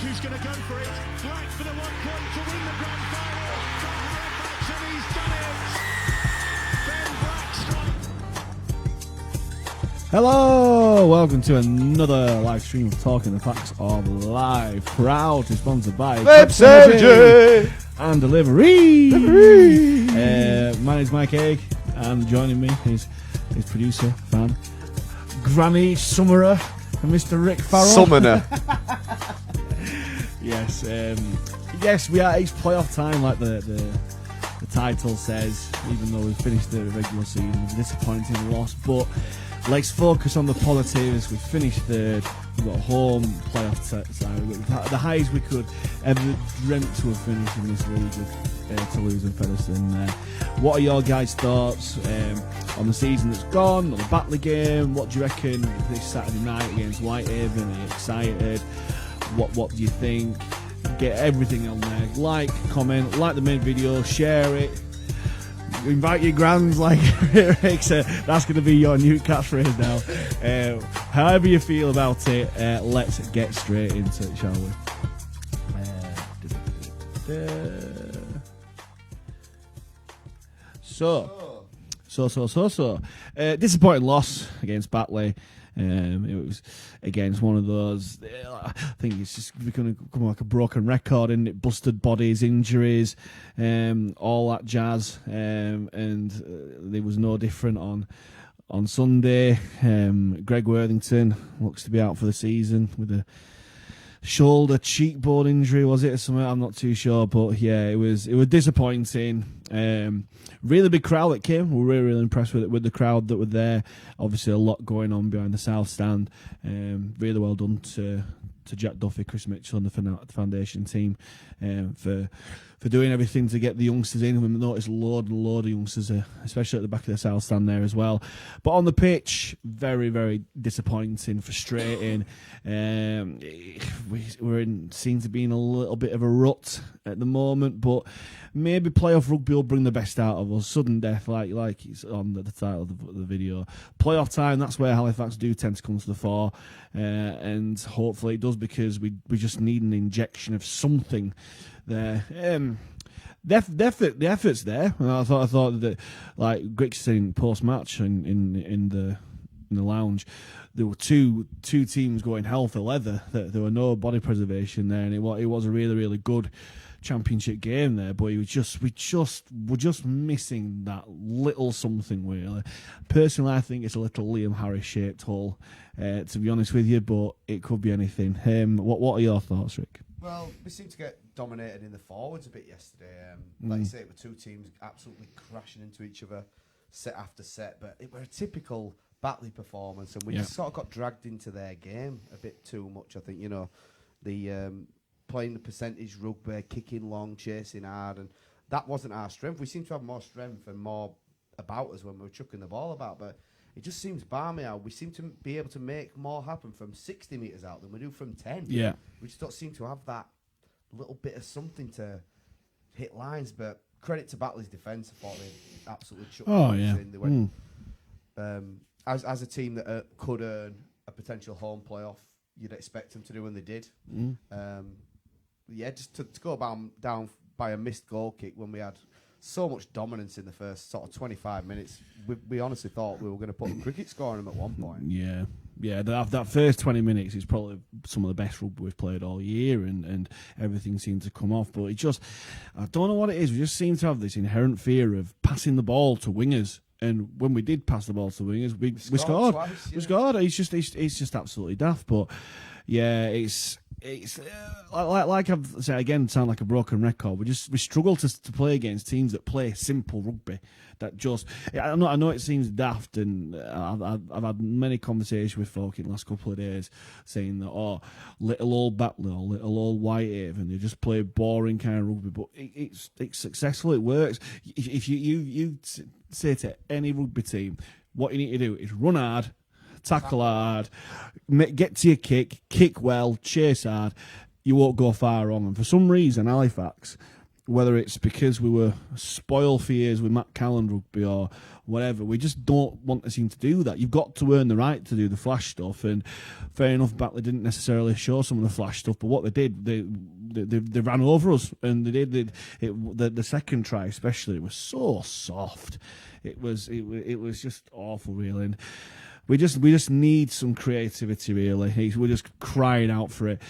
who's going to go for it. Black for the 1 point to win the grand final for Halifax, and he's done it. Ben Blackstone. Hello, welcome to another live stream of Talking the Facts of Live. Proud to be sponsored by Energy and Delivery. My name's Mike Haig, and joining me is his producer, fan, Granny Summerer, and Mr. Rick Farrell. Summoner. Yes, yes, we are. It's playoff time, like the title says. Even though we finished the regular season, it was a disappointing loss. But let's focus on the positives. We finished third. We got a home playoff side. We got the highest we could ever dreamt to have finished in this league with Toulouse and Featherstone. What are your guys' thoughts on the season that's gone, on the Batley game? What do you reckon this Saturday night against Whitehaven? Are you excited? What do you think? Get everything on there. Like, comment, like the main video, share it. Invite your grands, like Rick said. That's going to be your new catchphrase now. However you feel about it, let's get straight into it, shall we? Disappointing loss against Batley. It was, again, it's one of those, I think it's just going to come like a broken record, and it busted bodies, injuries, all that jazz, and there was no different on Sunday. Greg Worthington looks to be out for the season with a shoulder cheekbone injury, was it, or something? I'm not too sure, but yeah, it was disappointing. Really big crowd that came. We were really impressed with the crowd that were there. Obviously, a lot going on behind the south stand. Really well done to Jack Duffy, Chris Mitchell, and the foundation team for doing everything to get the youngsters in. We noticed a load of youngsters, especially at the back of the south stand there as well. But on the pitch, very, very disappointing, frustrating. Seem to be in a little bit of a rut at the moment, but maybe playoff rugby will bring the best out of us. Sudden death, like it's on the title of the video. Playoff time, that's where Halifax do tend to come to the fore, and hopefully it does, because we just need an injection of something there. The effort's there. I thought that, like Greg saying post match in the lounge, there were two teams going hell for leather. There were no body preservation there, and it was a really, really good championship game there. But we're just missing that little something, really. Personally, I think it's a little Liam Harris shaped hole, to be honest with you, but it could be anything. What are your thoughts, Rick? Well, we seemed to get dominated in the forwards a bit yesterday. Like you say, it were two teams absolutely crashing into each other set after set, but it were a typical Batley performance, and we just sort of got dragged into their game a bit too much. I think, the playing the percentage rugby, kicking long, chasing hard, and that wasn't our strength. We seem to have more strength and more about us when we were chucking the ball about, but it just seems balmy how we seem to be able to make more happen from 60 metres out than we do from 10. Yeah. We just don't seem to have that little bit of something to hit lines, but credit to Batley's defence. I thought they absolutely chucked in. They went, as a team that could earn a potential home playoff, you'd expect them to do, and they did. Just to go down by a missed goal kick when we had so much dominance in the first sort of 25 minutes. We honestly thought we were going to put a cricket score on them at one point. Yeah. That first 20 minutes is probably some of the best rugby we've played all year, and everything seemed to come off. But I don't know what it is. We just seem to have this inherent fear of passing the ball to wingers. And when we did pass the ball to wingers, we scored. Twice, yeah. We scored. It's just absolutely daft. But yeah, it's like I've said again, sound like a broken record. We struggle to play against teams that play simple rugby. That just, I know it seems daft, and I've had many conversations with folk in the last couple of days saying that little old Batley or little old Whitehaven, they just play boring kind of rugby, but it's successful. It works. If you say to any rugby team, what you need to do is run hard, tackle hard, get to your kick well, chase hard. You won't go far wrong. And for some reason, Halifax, whether it's because we were spoiled for years with Matt Callan rugby or whatever, we just don't want to seem to do that. You've got to earn the right to do the flash stuff, and fair enough, Batley didn't necessarily show some of the flash stuff, but what they did, they ran over us, and the second try especially was so soft. It was just awful, really. And we just need some creativity, really. We're just crying out for it.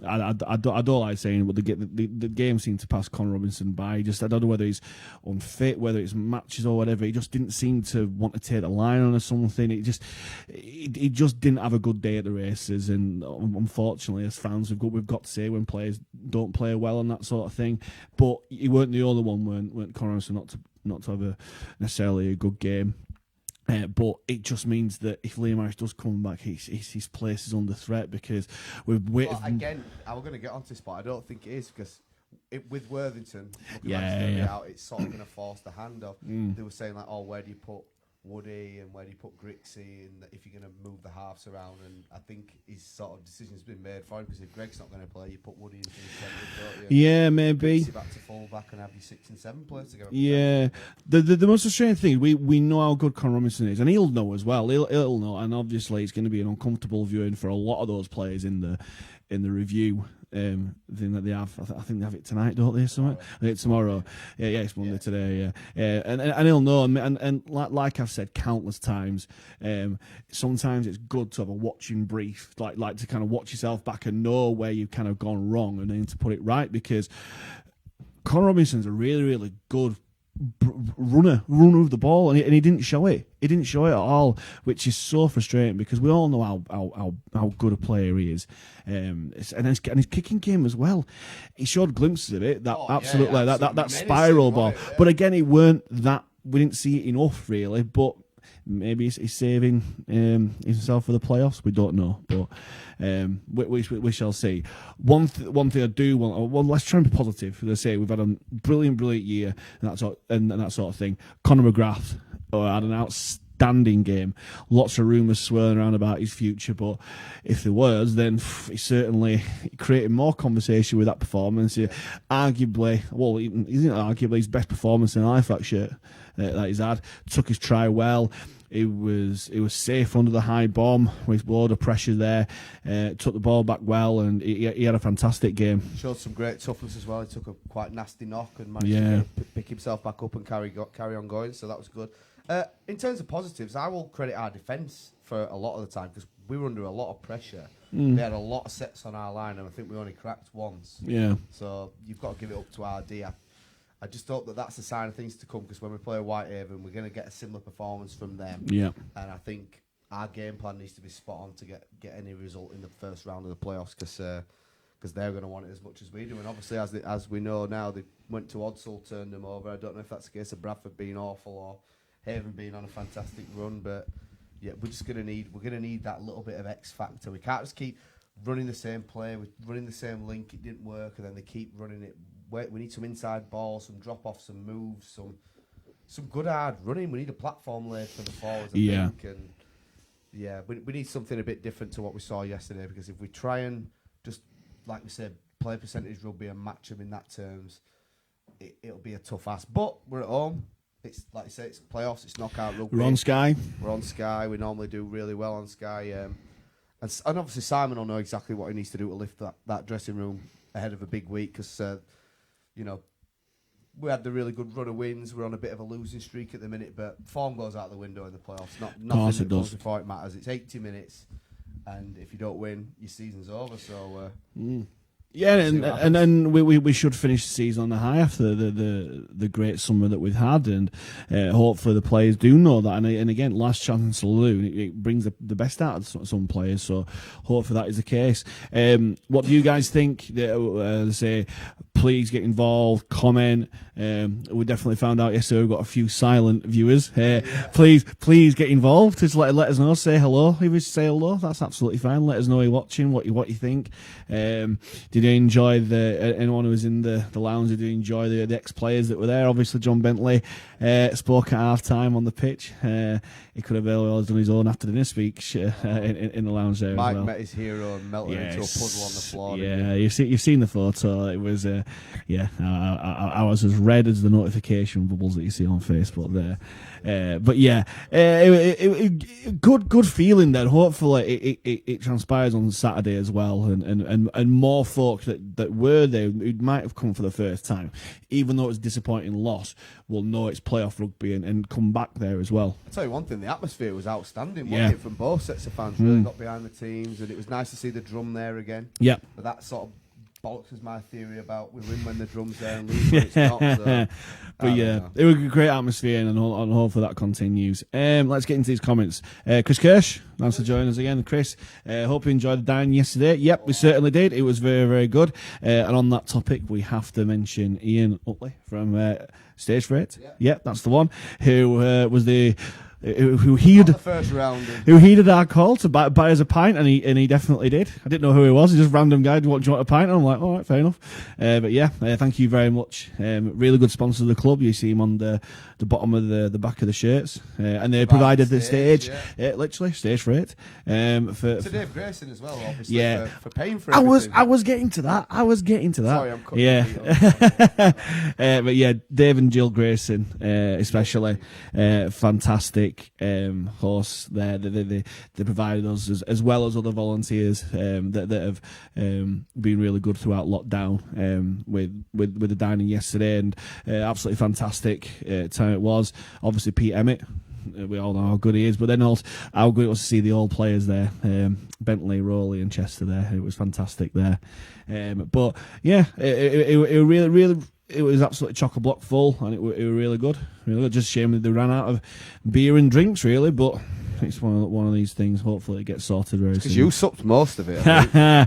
I don't like saying it, but the game seemed to pass Conor Robinson by. I don't know whether he's unfit, whether it's matches or whatever. He just didn't seem to want to take the line on or something. He just didn't have a good day at the races. And unfortunately, as fans, we've got to say when players don't play well and that sort of thing. But he weren't the only one, weren't Conor Robinson not to have necessarily a good game. But it just means that if Liam Harris does come back, his place is under threat, because we've waited. Well, again, I'm going to get onto this, but I don't think it is, because with Worthington looking out, it's sort of going to force the hand off. They were saying, like, oh, where do you put Woody and where do you put Grixie, and if you're going to move the halves around, and I think his sort of decision's been made for him, because if Greg's not going to play, you put Woody into the centre, don't you? Yeah, maybe. Grixie back to full back and have your 6 and 7 players together. Yeah, the most frustrating thing, we know how good Conor Robinson is, and he'll know as well. He'll know, and obviously it's going to be an uncomfortable viewing for a lot of those players in the review thing that they have. I think they have it tonight, don't they? Tomorrow. Yeah, it's Monday today. Yeah, and he'll know. And like I've said countless times, sometimes it's good to have a watching brief, like to kind of watch yourself back and know where you've kind of gone wrong, and then to put it right, because Conor Robinson's a really, really good runner of the ball, and he didn't show it. He didn't show it at all, which is so frustrating, because we all know how good a player he is, and his kicking game as well. He showed glimpses of it. That spiral ball, but again, it weren't that. We didn't see it enough, really. But maybe he's saving himself for the playoffs. We don't know, but we shall see. One thing I do want. Well, let's try and be positive. As I say, we've had a brilliant year, and that sort of thing. Conor McGrath had an outstanding game. Lots of rumours swirling around about his future, but if there was, then he certainly created more conversation with that performance. Arguably, his best performance in life, that he's had. Took his try well. It was safe under the high bomb with a load of pressure there. Took the ball back well, and he had a fantastic game. Showed some great toughness as well. He took a quite nasty knock and managed to pick himself back up and carry on going. So that was good. In terms of positives, I will credit our defence for a lot of the time, because we were under a lot of pressure. They had a lot of sets on our line, and I think we only cracked once. Yeah. So you've got to give it up to RD. I just hope that that's a sign of things to come, because when we play Whitehaven, we're going to get a similar performance from them. Yeah. And I think our game plan needs to be spot on to get any result in the first round of the playoffs, because they're going to want it as much as we do. And obviously, as we know now, they went to Odsall, turned them over. I don't know if that's the case of Bradford being awful or Haven being on a fantastic run, but yeah, we're going to need that little bit of X factor. We can't just keep running the same play, running the same link. It didn't work, and then they keep running it. We need some inside balls, some drop off, some moves, some good hard running. We need a platform laid for the forwards, I think. And yeah, we need something a bit different to what we saw yesterday, because if we try and just, like we said, play percentage rugby and match them in that terms, it'll be a tough ask. But we're at home. It's like you say, it's playoffs, it's knockout rugby. We're on Sky. We normally do really well on Sky. And obviously Simon will know exactly what he needs to do to lift that dressing room ahead of a big week, because we had the really good run of wins. We're on a bit of a losing streak at the minute, but form goes out the window in the playoffs. Nothing that goes before it matters. It's 80 minutes, and if you don't win, your season's over. So yeah, and then we should finish the season on the high after the great summer that we've had, and hopefully the players do know that. And again, last chance in saloon, it brings the best out of some players. So hopefully that is the case. What do you guys think? Say, please get involved, comment. We definitely found out yesterday we've got a few silent viewers. Please get involved. Just let us know. Say hello. If you say hello, that's absolutely fine. Let us know you're watching, what you think. Did you enjoy anyone who was in the lounge? Did you enjoy the ex-players that were there? Obviously, John Bentley spoke at half-time on the pitch. He could have very well done his own after-dinner speech in the lounge there. Mike as well. Met his hero and melted into a puddle on the floor. Yeah, you've seen the photo. It was I was as red as the notification bubbles that you see on Facebook there. But yeah, good feeling then. Hopefully it transpires on Saturday as well, and more folk that were there who might have come for the first time, even though it was a disappointing loss, will know it's playoff rugby and come back there as well. I'll tell you one thing, the atmosphere was outstanding, wasn't it, from both sets of fans. Really got behind the teams, and it was nice to see the drum there again. Yeah. But that sort of bollocks is my theory about we win when the drum's there and lose when it's not. So, but yeah, it was a great atmosphere, and hopefully that continues. Let's get into these comments. Chris Kirsch, thanks for joining us again. Chris, hope you enjoyed the dining yesterday. Yep, we certainly did. It was very, very good. And on that topic, we have to mention Ian Utley from Stage Freight. Yep, that's the one, who was the... Who heeded the first round, who heeded our call to buy us a pint, and he definitely did. I didn't know who he was. He's just a random guy. Do you want a pint? And I'm like, all right, fair enough. But yeah, thank you very much. Really good sponsor of the club. You see him on the bottom of the back of the shirts, and they provided the stage, literally Stage Freight. For Dave Grayson as well, obviously. Yeah, for paying for everything. I was getting to that. Sorry, I'm cutting. But yeah, Dave and Jill Grayson, especially, fantastic horse there. They provided us as well as other volunteers that have been really good throughout lockdown with the dining yesterday, and absolutely fantastic time it was. Obviously Pete Emmett, we all know how good he is, but then also how good it was to see the old players there, Bentley, Rowley and Chester there. It was fantastic there. But yeah, it really it was absolutely chock-a-block full, and it was really good. Really good. Just shame that they ran out of beer and drinks, really, but it's one of these things. Hopefully it gets sorted very soon. Because you supped most of it, I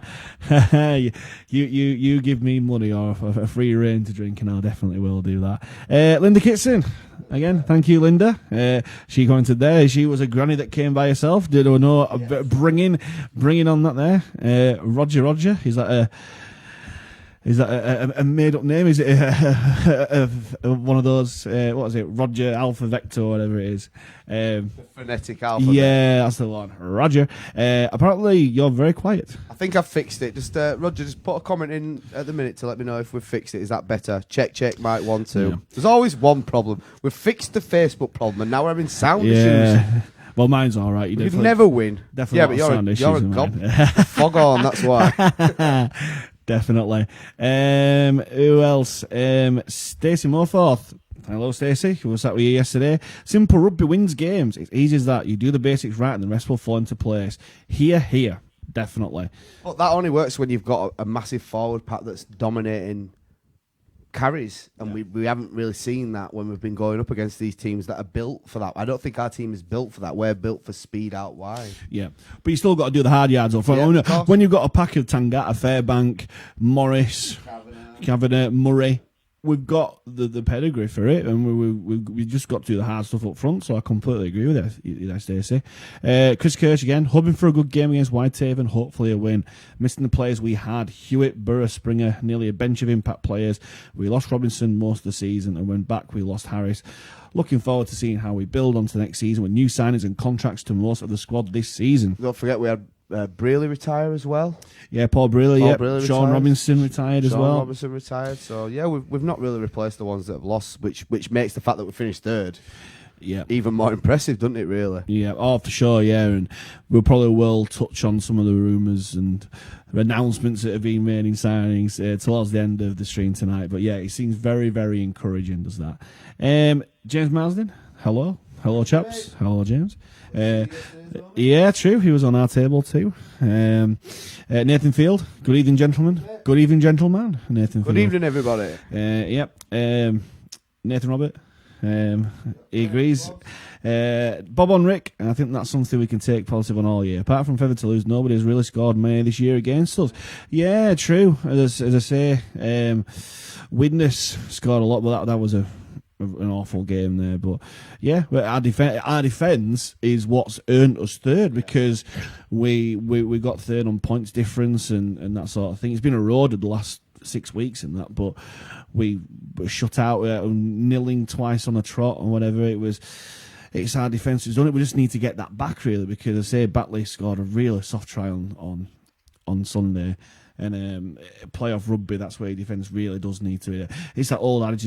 think. you give me money or a free rein to drink, and I definitely will do that. Linda Kitson, again, thank you, Linda. She commented there. She was a granny that came by herself. Did or no? Yes. Bringing on that there. Roger, is that a made-up name? Is it one of those, what is it, Roger Alpha Vector, whatever it is? The phonetic alphabet. Yeah, that's the one. Roger. Apparently, you're very quiet. I think I've fixed it. Just Roger, just put a comment in at the minute to let me know if we've fixed it. Is that better? Check, mic 1, 2. Yeah. There's always one problem. We've fixed the Facebook problem, and now we're having sound issues. Well, mine's all right. You'd never win. Definitely, yeah, but you're a gob. Fog on, that's why. Definitely. Who else? Stacey Moforth. Hello, Stacey. Who was that with you yesterday? Simple rugby wins games. It's easy as that. You do the basics right, and the rest will fall into place. Here. Definitely. But that only works when you've got a massive forward pack that's dominating carries, and we haven't really seen that when we've been going up against these teams that are built for that. I don't think our team is built for that. We're built for speed out wide. Yeah, but you still got to do the hard yards up front. Yeah, when you've got a pack of Tangata, Fairbank, Morris, Kavanagh, Murray, we've got the pedigree for it, and we just got to do the hard stuff up front. So I completely agree with you, Stacey. Chris Kirsch again, hoping for a good game against Whitehaven, hopefully a win. Missing the players we had: Hewitt, Burrow, Springer, nearly a bench of impact players. We lost Robinson most of the season, and when back we lost Harris. Looking forward to seeing how we build on to the next season with new signings and contracts to most of the squad this season. Don't forget we had Brealey retire as well. Yeah, Paul Brealey. Sean Robinson retired as well. Sean Robinson retired. So yeah, we've not really replaced the ones that have lost, which makes the fact that we finished third even more impressive, doesn't it? Really. Yeah. Oh, for sure. Yeah, and we probably will touch on some of the rumours and announcements that have been made in signings towards the end of the stream tonight. But yeah, it seems very, very encouraging. Does that? James Marsden. Hello, chaps. Hello, James. Yeah, true. He was on our table too. Nathan Field. Good evening, gentlemen. Good evening, gentleman. Nathan. Good evening, everybody. Yep. Nathan Robert. He agrees. Bob on Rick. And I think that's something we can take positive on all year. Apart from Feather to lose, nobody's really scored many this year against us. Yeah, true. As I say, Widnes scored a lot, but that was an awful game there, but yeah, our defence is what's earned us third, because we got third on points difference and that sort of thing. It's been eroded the last 6 weeks and that, but we were shut out, nilling twice on a trot or whatever it was. It's our defence who's done it. We just need to get that back, really, because I say Batley scored a really soft try on Sunday. And playoff rugby, that's where your defence really does need to. It's that old adage,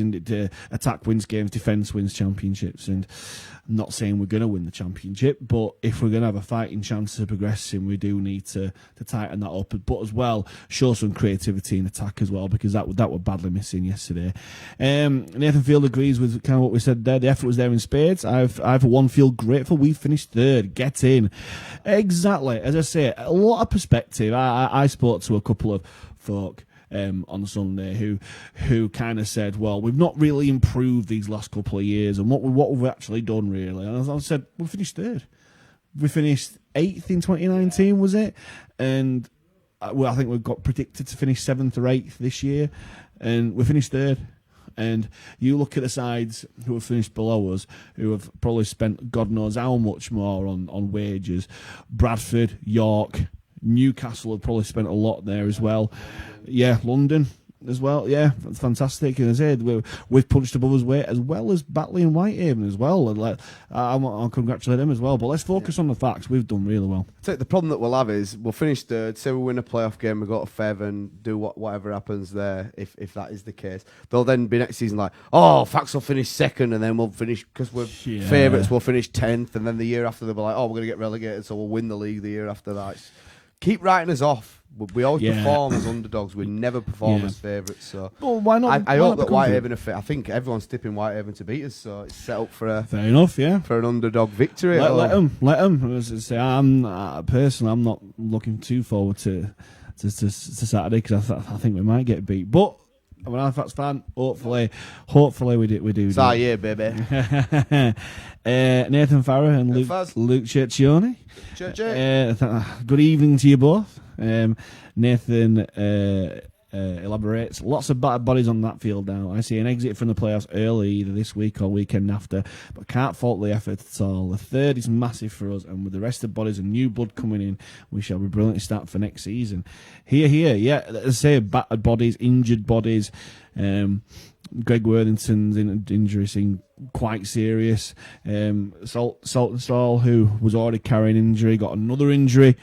attack wins games, defence wins championships. And I'm not saying we're going to win the championship, but if we're going to have a fighting chance of progressing, we do need to tighten that up. But as well, show some creativity in attack as well, because that were badly missing yesterday. Nathan Field agrees with kind of what we said there. The effort was there in spades. I for one feel grateful. We finished third. Get in. Exactly. As I say, a lot of perspective. I spoke to a couple of folk on Sunday who kind of said, well, we've not really improved these last couple of years, and what we've actually done really. And I said, we finished third. We finished 8th in 2019, was it? And I think we got predicted to finish 7th or 8th this year, and we finished third. And you look at the sides who have finished below us, who have probably spent God knows how much more on wages. Bradford, York, Newcastle have probably spent a lot there as well. Yeah, London as well. Yeah, that's fantastic. And as I said, we've punched above us weight, as well as Batley and Whitehaven as well. And I'll congratulate them as well. But let's focus on the facts. We've done really well. The problem that we'll have is we'll finish third. Say we win a playoff game, we go to Fev and do whatever happens there. If that is the case, they'll then be next season like, oh, Fax will finish second, and then we'll finish because we're favourites. We'll finish 10th, and then the year after they'll be like, oh, we're going to get relegated, so we'll win the league the year after that. Keep writing us off. We always perform as underdogs. We never perform as favourites. So well, why not? I hope that Whitehaven are fit. I think everyone's tipping Whitehaven to beat us, so it's set up for fair enough. Yeah, for an underdog victory. Let them. As I say, personally, I'm not looking too forward to Saturday, because I think we might get beat. But I'm an Halifax fan. Hopefully we do. It's our year, baby. Nathan Farrer and Luke Churchione. Good evening to you both. Nathan elaborates. Lots of battered bodies on that field now. I see an exit from the playoffs early, either this week or weekend after, but can't fault the effort at all. The third is massive for us, and with the rest of the bodies and new blood coming in, we shall be brilliantly start for next season. Here, yeah, as I say, battered bodies, injured bodies. Greg Worthington's injury seemed quite serious. Saltonstall, who was already carrying injury, got another injury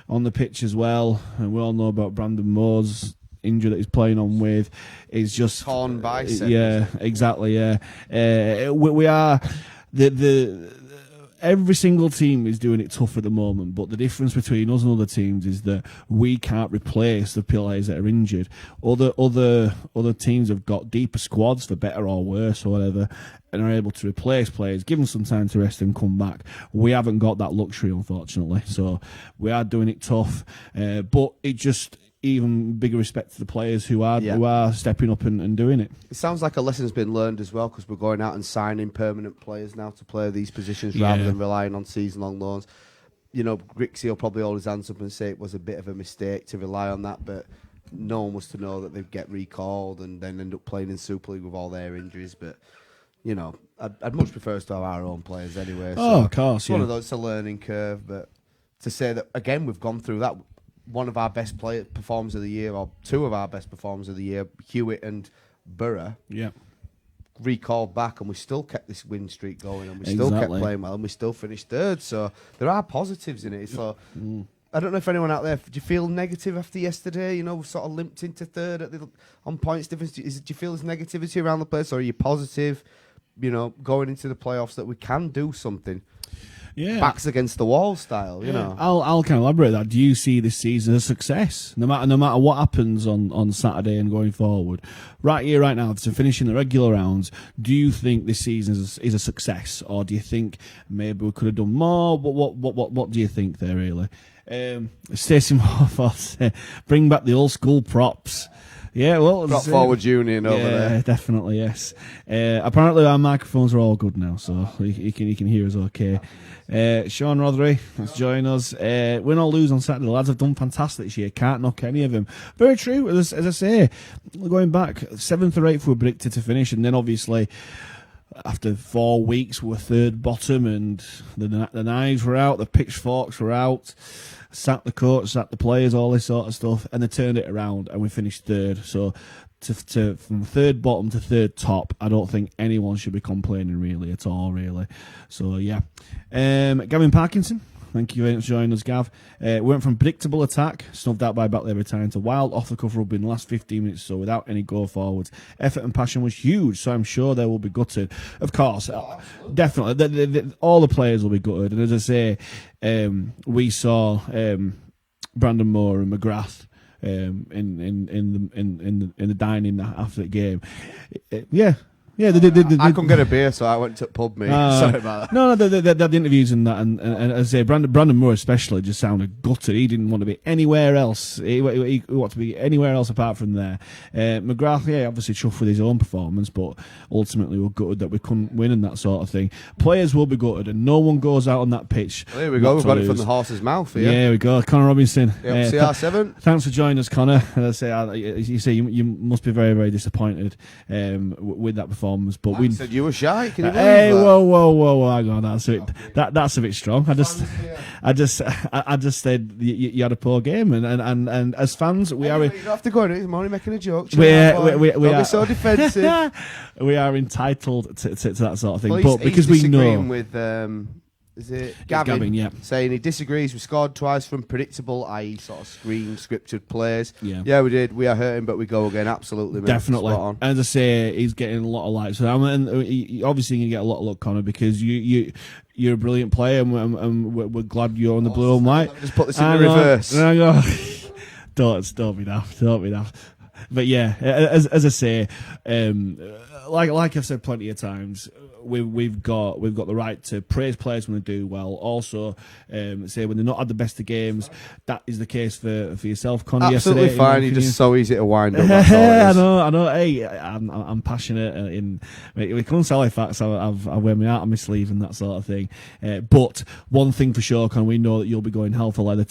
on the pitch as well. And we all know about Brandon Moore's injury that he's playing on with. Is just torn bicep. Yeah, exactly. Yeah, we are every single team is doing it tough at the moment, but the difference between us and other teams is that we can't replace the players that are injured. Other teams have got deeper squads, for better or worse or whatever, and are able to replace players, give them some time to rest and come back. We haven't got that luxury, unfortunately, so we are doing it tough. But it just... even bigger respect to the players who are stepping up and doing it. It sounds like a lesson's been learned as well, because we're going out and signing permanent players now to play these positions rather than relying on season-long loans. You know, Grixie will probably hold his hands up and say it was a bit of a mistake to rely on that, but no one was to know that they'd get recalled and then end up playing in Super League with all their injuries. But, you know, I'd much prefer us to have our own players anyway. So of course, it's one of those, it's a learning curve, but to say that, again, we've gone through that. One of our best performers of the year, or two of our best performers of the year, Hewitt and Borough, recalled back, and we still kept this win streak going, and we still kept playing well, and we still finished third. So there are positives in it. So I don't know if anyone out there, do you feel negative after yesterday? You know, we've sort of limped into third on points difference. Do you feel there's negativity around the place, or are you positive, you know, going into the playoffs that we can do something? Yeah. Backs against the wall style, you know. I'll kind of elaborate that. Do you see this season as a success? No matter what happens on Saturday and going forward, right here, right now, to finishing the regular rounds, do you think this season is a success, or do you think maybe we could have done more? What do you think there, really? Stacey Morphos, bring back the old school props. Yeah, well, prop forward union over there. Yeah, definitely, yes. Apparently our microphones are all good now, so he can hear us okay. Sean Rothery has joined us. Win or lose on Saturday, the lads have done fantastic this year. Can't knock any of them. Very true. As I say, going back, 7th or 8th we were predicted to finish, and then obviously after 4 weeks we were third bottom, and the knives were out, the pitchforks were out. Sacked the coach, sacked the players, all this sort of stuff, and they turned it around, and we finished third. So from third bottom to third top, I don't think anyone should be complaining really at all, really. So yeah, Gavin Parkinson Thank you very much for joining us, Gav. Went from predictable attack, snuffed out by Batley every time, to wild off-the-cuff rugby in the last 15 minutes or so without any go-forwards. Effort and passion was huge, so I'm sure they will be gutted. Of course, definitely. All the players will be gutted. And as I say, we saw Brandon Moore and McGrath in the dining after the game. Yeah, they did. I couldn't get a beer, so I went to the pub, mate. Sorry about that. No, they had the interviews and that, and as I say, Brandon Moore especially just sounded gutted. He didn't want to be anywhere else. He wanted to be anywhere else apart from there. McGrath, obviously chuffed with his own performance, but ultimately we're gutted that we couldn't win and that sort of thing. Players will be gutted, and no one goes out on that pitch. Well, here we go. We've got it from the horse's mouth here. Yeah, we go. Connor Robinson. Yep, CR7. Thanks for joining us, Connor. As I say, you must be very, very disappointed with that performance, but we said you were shy. Can you believe hey, that? whoa! Hang on, that's a bit strong. I just said you had a poor game, and as fans, we are. You don't have to go in it. I'm only making a joke. We don't are be so defensive. We are entitled to that sort of thing, Well, but because we know. With, is it Gavin? Yeah. Saying he disagrees. We scored twice from predictable, i.e., sort of scripted plays. Yeah, we did. We are hurting, but we go again. Absolutely, mate. Definitely. Spot on. As I say, he's getting a lot of likes. So obviously, you get a lot of luck, Connor, because you're a brilliant player, and we're glad you're on the blue and white. Let me just put this in the reverse. Don't be daft. But yeah, as I say, like I've said plenty of times, we've got the right to praise players when they do well. Also, say when they're not at the best of games. That is the case for yourself, Connor. Absolutely yesterday, fine. You're just so easy to wind up. That's all it is. I know. Hey, I'm passionate. We come Halifax, I wear my heart on my sleeve and that sort of thing. But one thing for sure, Connor, we know that you'll be going hell for leather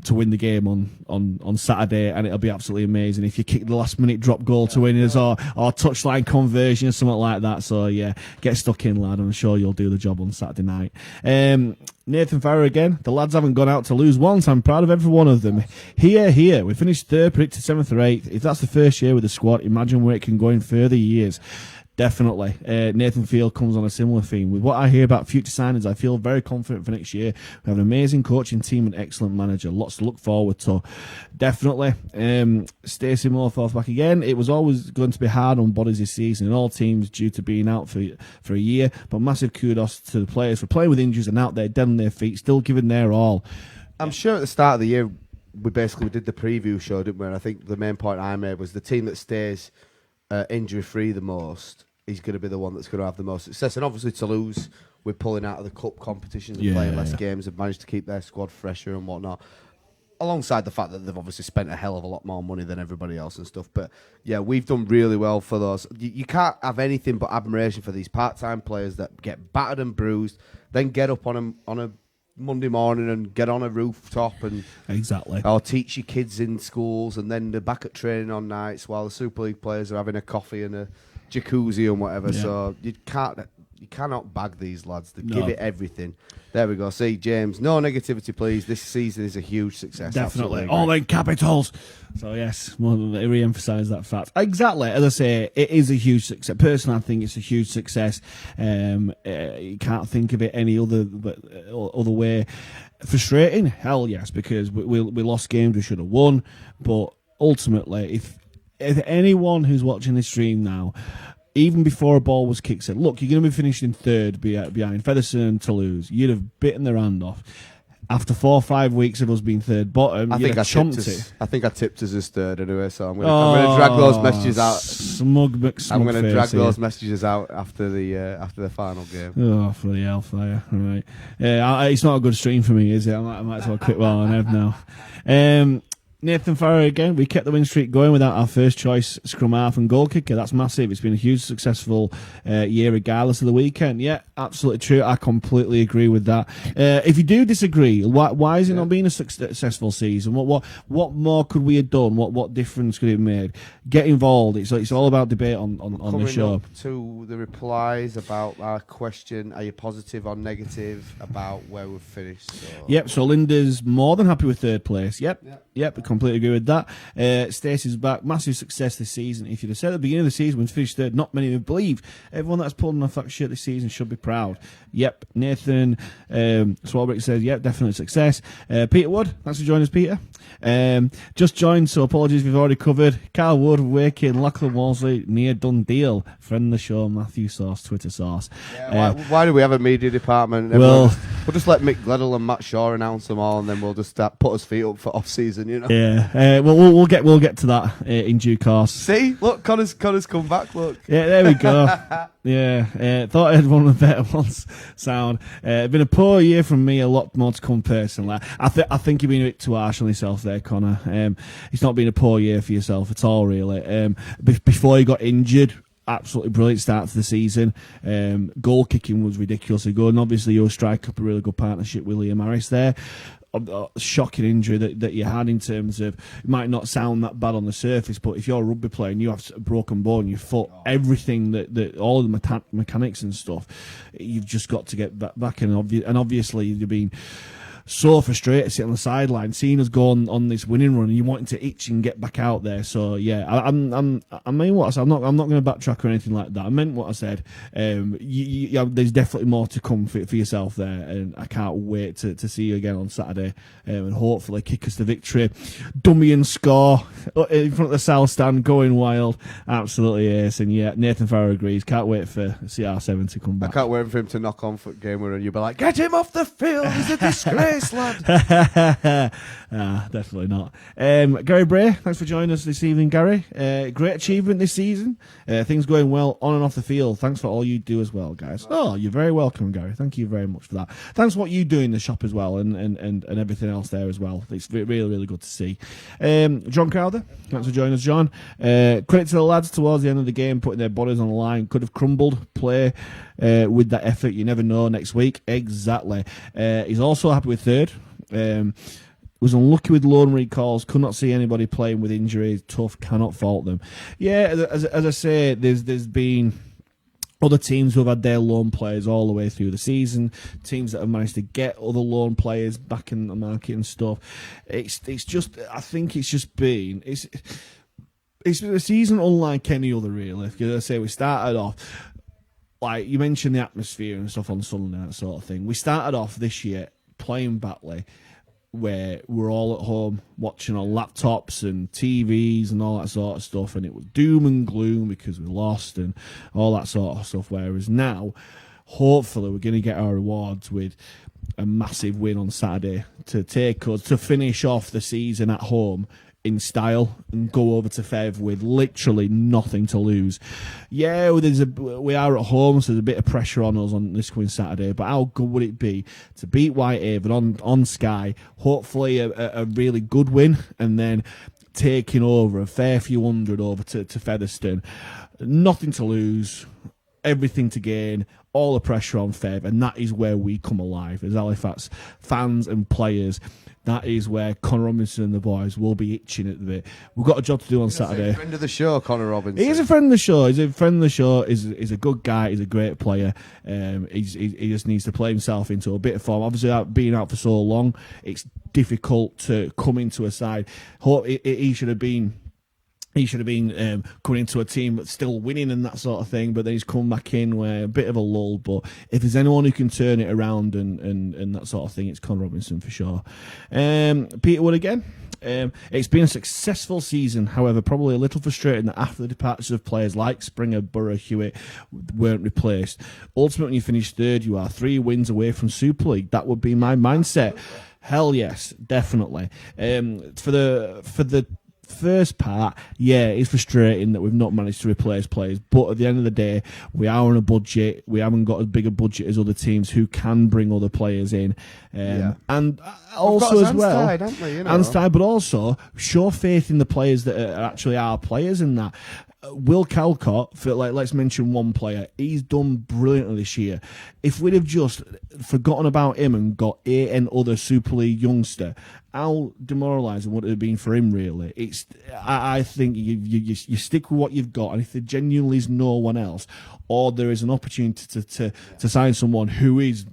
to win the game on Saturday, and it'll be absolutely amazing if you kick the last minute drop goal to win us or touchline conversion or something like that. So yeah, get stuck in, lad. I'm sure you'll do the job on Saturday night. Nathan Farrer again. The lads haven't gone out to lose once. I'm proud of every one of them. Here. We finished third, predicted 7th or 8th. If that's the first year with the squad, imagine where it can go in further years. Definitely. Nathan Field comes on a similar theme. With what I hear about future signings, I feel very confident for next year. We have an amazing coaching team and excellent manager. Lots to look forward to. Definitely. Stacey Moorforth back again. It was always going to be hard on bodies this season and all teams due to being out for a year. But massive kudos to the players for playing with injuries and out there dead on their feet, still giving their all. I'm sure at the start of the year, we did the preview show, didn't we? And I think the main point I made was the team that stays injury-free the most is going to be the one that's going to have the most success. And obviously Toulouse, we're pulling out of the cup competitions and playing less games, have managed to keep their squad fresher and whatnot. Alongside the fact that they've obviously spent a hell of a lot more money than everybody else and stuff. But yeah, we've done really well for those. You can't have anything but admiration for these part-time players that get battered and bruised, then get up on a Monday morning and get on a rooftop and or teach your kids in schools, and then they're back at training on nights while the Super League players are having a coffee and a jacuzzi and whatever. Yeah. So you cannot bag these lads. They give it everything. There we go. See, James, no negativity, please. This season is a huge success. Definitely. All in capitals. So, yes, we'll re-emphasise that fact. Exactly. As I say, it is a huge success. Personally, I think it's a huge success. You can't think of it any other way. Frustrating? Hell yes, because we lost games we should have won. But ultimately, if anyone who's watching this stream now, even before a ball was kicked, said, look, you're going to be finishing third behind Featherstone and Toulouse, you'd have bitten their hand off. After 4 or 5 weeks of us being third bottom, I think I tipped us as third anyway, so I'm going to drag those messages out. I'm going to drag those messages out after the final game. Oh, for the hellfire. All right. It's not a good stream for me, is it? I might as well quit while I'm ahead now. Nathan Farrer again. We kept the win streak going without our first choice scrum half and goal kicker. That's massive. It's been a huge successful year regardless of the weekend. Yeah, absolutely true. I completely agree with that. If you do disagree, why is it not been a successful season? What more could we have done? What difference could it have made? Get involved. It's all about debate on the show. Coming up to the replies about our question, are you positive or negative about where we've finished? So. Yep, so Linda's more than happy with third place. Yep. Yep, I completely agree with that. Stacey's back. Massive success this season. If you'd have said at the beginning of the season when we finished third, not many would believe. Everyone that's pulled off that shirt this season should be proud. Yep. Nathan Swarbrick says, yep, definitely success. Peter Wood, thanks for joining us, Peter. Just joined, so apologies if we've already covered. Carl Wood, Waking, Lachlan Walsley, near done deal. Friend of the show, Matthew Sauce, Twitter Sauce. Yeah, why do we have a media department? We'll just let Mick Gledell and Matt Shaw announce them all, and then we'll just put us feet up for off season, you know. Yeah, we'll get to that in due course. See, look, Connor's come back. Look, yeah, there we go. Yeah, thought I had one of the better ones. Sound. Been a poor year from me. A lot more to come personally. I think you've been a bit too harsh on yourself there, Connor. It's not been a poor year for yourself at all, really. Before you got injured. Absolutely brilliant start to the season. Goal kicking was ridiculously good, and obviously you strike up a really good partnership with Liam Harris there. Shocking injury that you had in terms of, it might not sound that bad on the surface, but if you're a rugby player and you have a broken bone in your foot, everything that all of the mechanics and stuff, you've just got to get back. And obviously you've been so frustrated sitting on the sideline, seeing us go on this winning run, and you wanting to itch and get back out there. So yeah, I mean what I said. I'm not going to backtrack or anything like that. I meant what I said. There's definitely more to come for yourself there, and I can't wait to see you again on Saturday, and hopefully kick us to victory, dummy and score in front of the South Stand, going wild. Absolutely ace. And yeah, Nathan Farrer agrees. Can't wait for CR7 to come back. I can't wait for him to knock on foot gamer, and you'll be like, get him off the field. He's a disgrace. Lad. Definitely not. Gary Bray, thanks for joining us this evening, Gary. Great achievement this season. Things going well on and off the field. Thanks for all you do as well, guys. Oh, you're very welcome, Gary. Thank you very much for that. Thanks for what you do in the shop as well, and everything else there as well. It's really, really good to see. John Crowder, thanks for joining us, John. Credit to the lads towards the end of the game, putting their bodies on the line. Could have crumbled play with that effort. You never know next week. Exactly. He's also happy with third. Was unlucky with loan recalls. Could not see anybody playing with injuries. Tough. Cannot fault them. Yeah, as I say, there's been other teams who have had their loan players all the way through the season. Teams that have managed to get other loan players back in the market and stuff. It's just, I think it's just been it's been a season unlike any other, really. Because I say we started off. Like, you mentioned the atmosphere and stuff on Sunday, that sort of thing. We started off this year playing Batley, where we're all at home watching on laptops and TVs and all that sort of stuff, and it was doom and gloom because we lost and all that sort of stuff. Whereas now, hopefully, we're going to get our rewards with a massive win on Saturday to take us to finish off the season at home in style and go over to Fev with literally nothing to lose. Yeah, we are at home, so there's a bit of pressure on us on this coming Saturday, but how good would it be to beat Whitehaven on Sky, hopefully a really good win, and then taking over a fair few hundred over to Featherstone. Nothing to lose, everything to gain, all the pressure on Fev, and that is where we come alive as Halifax fans and players. That is where Connor Robinson and the boys will be itching at the bit. We've got a job to do on Saturday. Friend of the show, Connor Robinson. He is a friend of the show. He's a friend of the show. He's a good guy. He's a great player. He just needs to play himself into a bit of form. Obviously, being out for so long, it's difficult to come into a side. He should have been coming into a team that's still winning and that sort of thing, but then he's come back in where a bit of a lull. But if there's anyone who can turn it around and that sort of thing, it's Connor Robinson for sure. Peter Wood again. It's been a successful season, however, probably a little frustrating that after the departures of players like Springer, Burrow, Hewitt weren't replaced. Ultimately, when you finish third, you are 3 wins away from Super League. That would be my mindset. Hell yes, definitely. For the first part, yeah, it's frustrating that we've not managed to replace players, but at the end of the day, we are on a budget. We haven't got as big a budget as other teams who can bring other players in, and also as well, haven't we, Anstey, but also show faith in the players that are actually our players in that. Will Calcott, let's mention one player, he's done brilliantly this year. If we'd have just forgotten about him and got an other Super League youngster, how demoralising would it have been for him, really? I think you stick with what you've got, and if there genuinely is no one else, or there is an opportunity to sign someone who is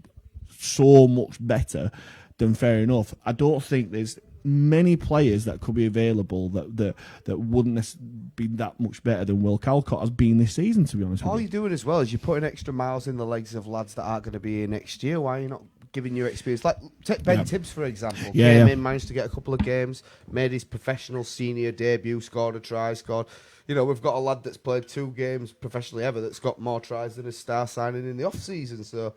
so much better, then fair enough. I don't think there's many players that could be available that wouldn't be that much better than Will Calcott has been this season, to be honest with you. All you're doing as well is you're putting extra miles in the legs of lads that aren't going to be here next year. Why are you not giving your experience? Like, take Ben Tibbs, for example. Came in, managed to get a couple of games, made his professional senior debut, scored a try, we've got a lad that's played 2 games professionally ever that's got more tries than a star signing in the off-season. So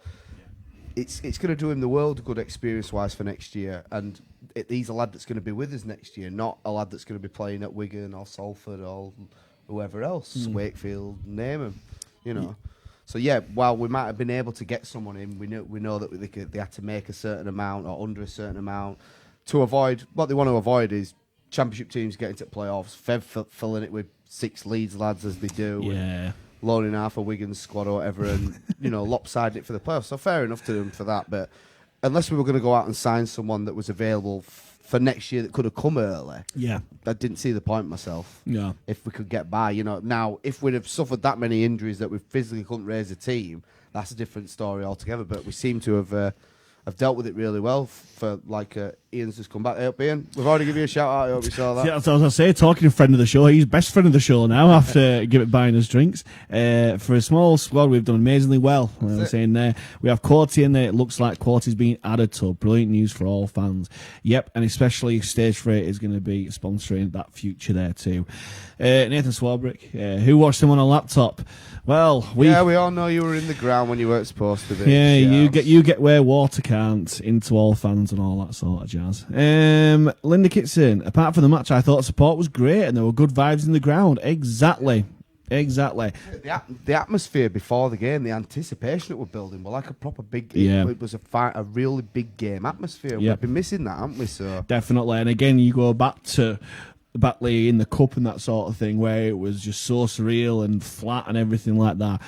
it's going to do him the world of good experience-wise for next year. And he's a lad that's going to be with us next year, not a lad that's going to be playing at Wigan or Salford or whoever else, Wakefield, name him, So while we might have been able to get someone in, we know that they had to make a certain amount or under a certain amount to avoid. What they want to avoid is Championship teams getting to playoffs, Fev filling it with 6 Leeds lads as they do, and loaning half a Wigan squad or whatever, and lopsiding it for the playoffs. So fair enough to them for that, but unless we were going to go out and sign someone that was available for next year that could have come early, I didn't see the point myself. Yeah, if we could get by, now if we'd have suffered that many injuries that we physically couldn't raise a team, that's a different story altogether. But we seem to have dealt with it really well. For Ian's just come back. Hey up, Ian. We've already given you a shout out. I hope you saw that. Yeah, as I say, talking to friend of the show, he's best friend of the show now after buying us drinks. For a small squad, we've done amazingly well. I was saying there, we have quality in there. It looks like quality's being added to. Brilliant news for all fans. Yep, and especially Stage Freight is going to be sponsoring that future there too. Nathan Swarbrick, who watched him on a laptop? Well, we all know you were in the ground when you weren't supposed to be. Yeah, you get where water can't, into all fans and all that sort of jazz. Linda Kitson, apart from the match, I thought support was great and there were good vibes in the ground. Exactly. The atmosphere before the game, the anticipation that we're building, were like a proper big game. It was a really big game atmosphere. We've been missing that, haven't we? So definitely. And again, you go back to Batley in the cup and that sort of thing, where it was just so surreal and flat and everything like that.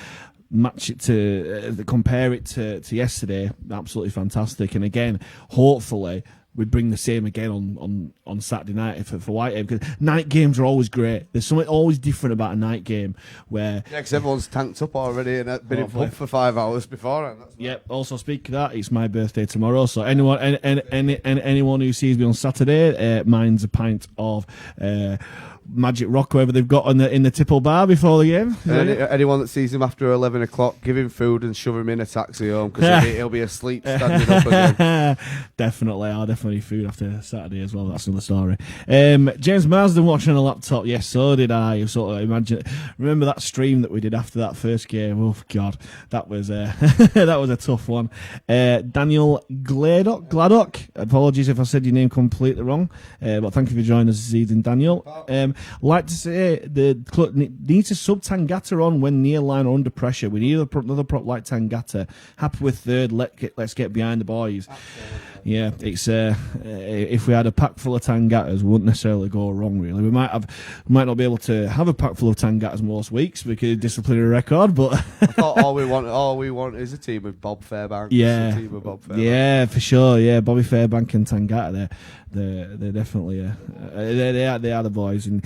Match it to compare it to yesterday, absolutely fantastic. And again, hopefully we bring the same again on Saturday night for Whitehaven, because night games are always great. There's something always different about a night game where because everyone's tanked up already and been in pub for 5 hours beforehand. Also, speaking of that, it's my birthday tomorrow, so anyone who sees me on Saturday, mine's a pint of Magic Rock, whoever they've got in the tipple bar before the game. Anyone that sees him after 11 o'clock, give him food and shove him in a taxi home, because he'll be asleep standing up again. Definitely, I'll definitely need food after Saturday as well. That's another story. James Marsden watching on a laptop. Yes, so did I. Sort of remember that stream that we did after that first game. Oh God, that was that was a tough one. Daniel Gladdock. Apologies if I said your name completely wrong, but thank you for joining us this evening, Daniel. Like to say the club needs to sub Tangata on when near line or under pressure. We need another prop like Tangata. Happy with third. Let's get behind the boys. Absolutely. Yeah, it's if we had a pack full of Tangatas, we wouldn't necessarily go wrong. Really, we might not be able to have a pack full of Tangatas most weeks because of disciplinary record. But I thought all we want is a team with Bob Fairbank. Yeah, for sure. Yeah, Bobby Fairbank and Tangata. They're definitely they are the boys. And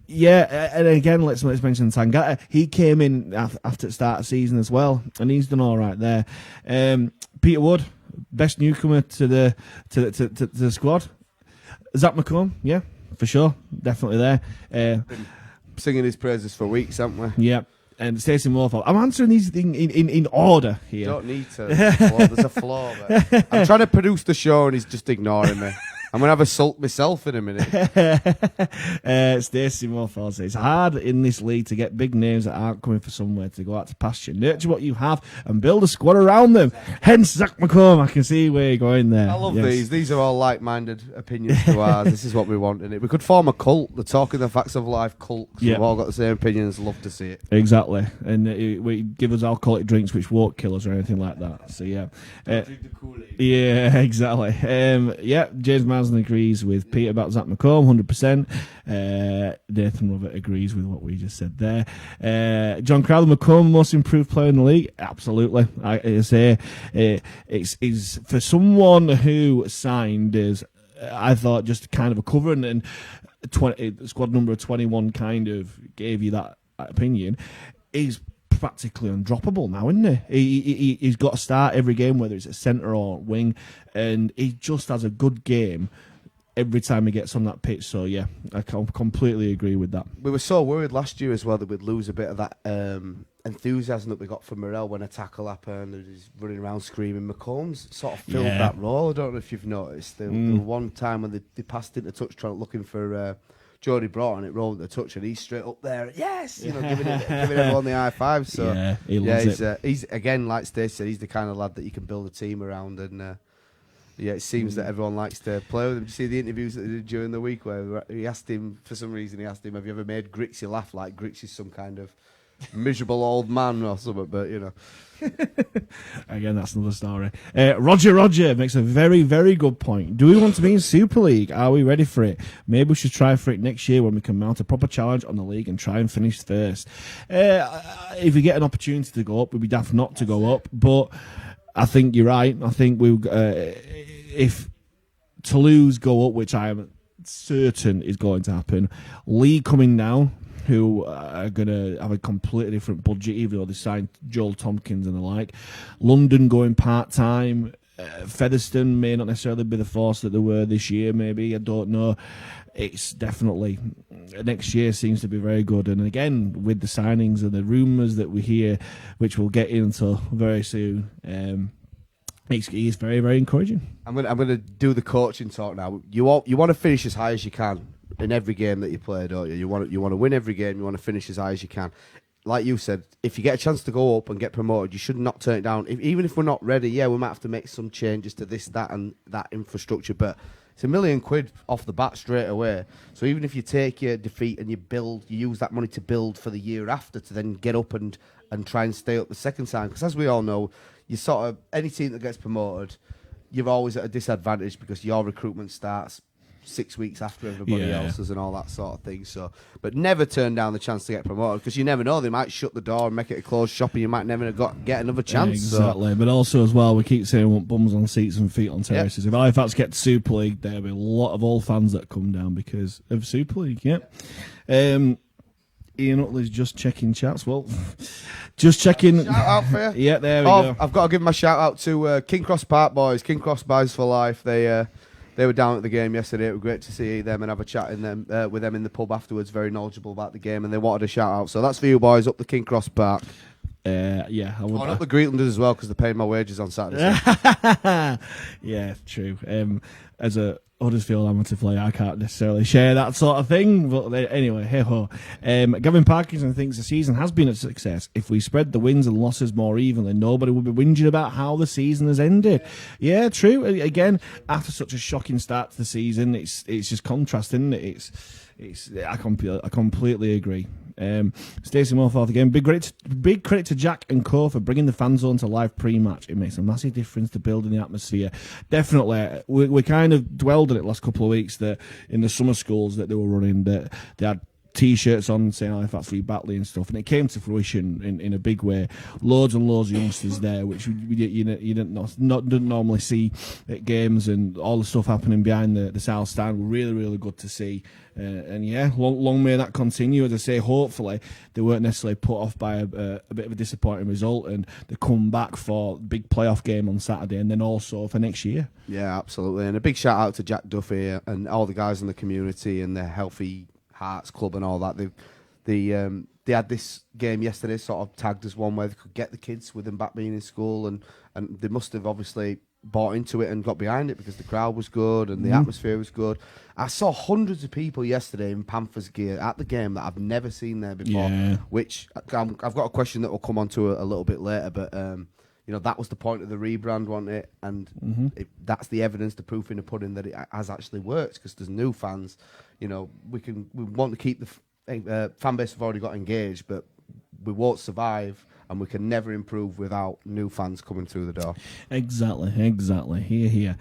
yeah, and again, let's mention Tangata. He came in after the start of the season as well, and he's done all right there. Peter Wood, best newcomer to the squad. Zach McComb, yeah, for sure, definitely there. Been singing his praises for weeks, haven't we? Yeah. And Stacey Morthal. I'm answering these things in order here. You don't need to. There's a flaw. But I'm trying to produce the show and he's just ignoring me. I'm going to have a sulk myself in a minute. Stacey Morthal says, it's hard in this league to get big names that aren't coming for somewhere to go out to pasture. Nurture what you have and build a squad around them. Hence, Zach McComb. I can see where you're going there. I love these. These are all like-minded opinions to ours. This is what we want in it. We could form a cult, the Talking the Facts of Life cult. We've all got the same opinions. Love to see it. Exactly. And we give us alcoholic drinks which won't kill us or anything like that. So, yeah. Drink the Kool-Aid. Yeah, exactly. James Marsden agrees with Peter about Zach McComb, 100%. Nathan Robert agrees with what we just said there. John Crowley, McComb, most improved player in the league? Absolutely. I say it's for someone who signed as, I thought, just kind of a cover, and squad number of 21 kind of gave you that opinion. He's practically undroppable now, isn't he? He's got to start every game, whether it's a centre or wing, and he just has a good game every time he gets on that pitch. So yeah, I completely agree with that. We were so worried last year as well that we'd lose a bit of that enthusiasm that we got from Morel when a tackle happened and he's running around screaming. McCombs sort of filled that role. I don't know if you've noticed. The one time when they passed into touch trying looking for Jody Broughton, it rolled the touch and he's straight up there. Yes, giving everyone the high five. So yeah, he loves it. He's again, like Stacey said, he's the kind of lad that you can build a team around and. Yeah, it seems that everyone likes to play with him. Did you see the interviews that they did during the week where he asked him, for some reason, have you ever made Grixie laugh like Grixie's some kind of miserable old man or something, but Again, that's another story. Roger makes a very, very good point. Do we want to be in Super League? Are we ready for it? Maybe we should try for it next year when we can mount a proper challenge on the league and try and finish first. If we get an opportunity to go up, we'd be daft not to go up, but I think you're right. I think if Toulouse go up, which I am certain is going to happen, Lee coming down, who are going to have a completely different budget, even though they signed Joel Tompkins and the like, London going part-time, Featherstone may not necessarily be the force that they were this year, maybe, I don't know. It's definitely, next year seems to be very good. And again, with the signings and the rumours that we hear, which we'll get into very soon, it's very, very encouraging. I'm gonna do the coaching talk now. You want to finish as high as you can in every game that you play, don't you? You want to win every game. You want to finish as high as you can. Like you said, if you get a chance to go up and get promoted, you should not turn it down. Even if we're not ready, we might have to make some changes to this, that, and that infrastructure, but it's £1 million off the bat straight away. So even if you take your defeat and you use that money to build for the year after to then get up and try and stay up the second time. Because as we all know, you sort of, any team that gets promoted, you're always at a disadvantage because your recruitment starts 6 weeks after everybody else's and all that sort of thing. So, but never turn down the chance to get promoted because you never know, they might shut the door and make it a closed shop and you might never get another chance. Exactly, so. But also as well, we keep saying we want bums on seats and feet on terraces. If Halifax get to Super League, there'll be a lot of old fans that come down because of Super League. Ian Utley's just checking chats. Well, just checking. Shout out for you. Yeah, there we go. I've got to give my shout out to King Cross Park boys, King Cross Boys for Life. They were down at the game yesterday. It was great to see them and have a chat with them in the pub afterwards. Very knowledgeable about the game, and they wanted a shout out. So that's for you boys up the King Cross Park. I would. Up the Greetlanders as well because they're paying my wages on Saturday. Yeah, true. As a Huddersfield amateur player, I can't necessarily share that sort of thing. But anyway, hey ho. Gavin Parkinson thinks the season has been a success. If we spread the wins and losses more evenly, nobody would be whinging about how the season has ended. Yeah, true. Again, after such a shocking start to the season, it's just contrast, isn't it? I completely agree. Stacey Morforth again. Big credit to Jack and Co for bringing the fan zone to life pre-match. It makes a massive difference to building the atmosphere. Definitely, we kind of dwelled on it last couple of weeks that in the summer schools that they were running, that they had T-shirts on saying Halifax v Batley and stuff, and it came to fruition in a big way. Loads and loads of youngsters there, which you didn't normally see at games, and all the stuff happening behind the South Stand were really, really good to see. And yeah, long may that continue. As I say, hopefully they weren't necessarily put off by a bit of a disappointing result, and they come back for a big playoff game on Saturday, and then also for next year. Yeah, absolutely. And a big shout out to Jack Duffy and all the guys in the community and the Healthy Hearts Club and all that. They had this game yesterday sort of tagged as one where they could get the kids with them back being in school, and they must have obviously bought into it and got behind it because the crowd was good and the atmosphere was good. I saw hundreds of people yesterday in Panthers gear at the game that I've never seen there before, which I've got a question that we'll come on to a little bit later, but that was the point of the rebrand, wasn't it? And that's the evidence, the proof in the pudding that it has actually worked because there's new fans. We want to keep the fan base have already got engaged, but we won't survive and we can never improve without new fans coming through the door. Exactly. Here.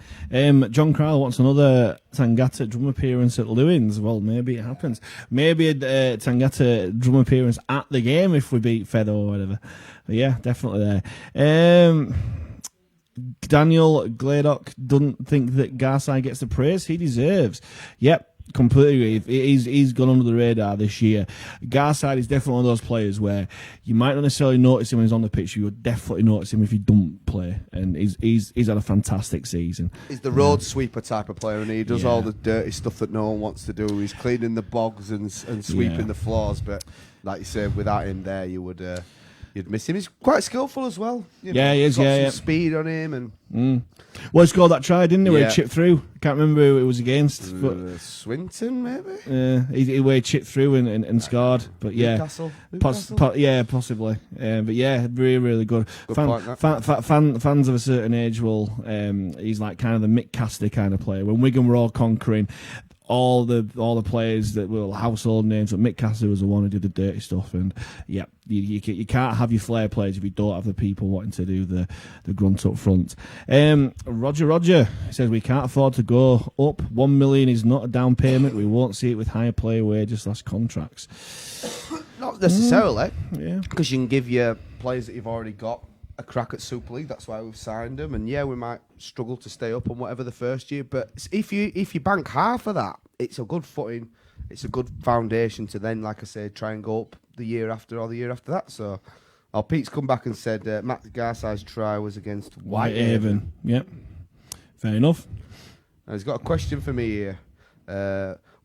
John Crowell wants another Tangata drum appearance at Lewins. Well, maybe it happens. Maybe a Tangata drum appearance at the game if we beat Feather or whatever. But yeah, definitely there. Daniel Gladock doesn't think that Garside gets the praise he deserves. Yep. Completely agree. He's gone under the radar this year. Garside is definitely one of those players where you might not necessarily notice him when he's on the pitch. You would definitely notice him if he don't play. And he's had a fantastic season. He's the road sweeper type of player, and he does all the dirty stuff that no one wants to do. He's cleaning the bogs and sweeping the floors. But like you said, without him there, you would you'd miss him. He's quite skillful as well. You know, he is. Got some speed on him and. Well, he scored that try, didn't he? Where he chipped through. Can't remember who it was against. But Swinton, maybe? he where he chipped through and scored. But yeah. Newcastle? Possibly. But yeah, really, really good. Fans of a certain age will. He's like kind of the Mick Cassidy kind of player. When Wigan were all conquering, all the players that were household names, but Mick Cassidy was the one who did the dirty stuff. And yeah, you can't have your flair players if you don't have the people wanting to do the grunt up front. Roger says we can't afford to go up. 1 million is not a down payment. We won't see it with higher player wages / contracts. Not necessarily, because you can give your players that you've already got a crack at Super League. That's why we've signed them. And yeah, we might struggle to stay up on whatever the first year, but if you bank half of that, it's a good footing. It's a good foundation to then, like I said, try and go up the year after or the year after that. So, Pete's come back and said Matt Garside's try was against Whitehaven. Yep, fair enough. Now, he's got a question for me here.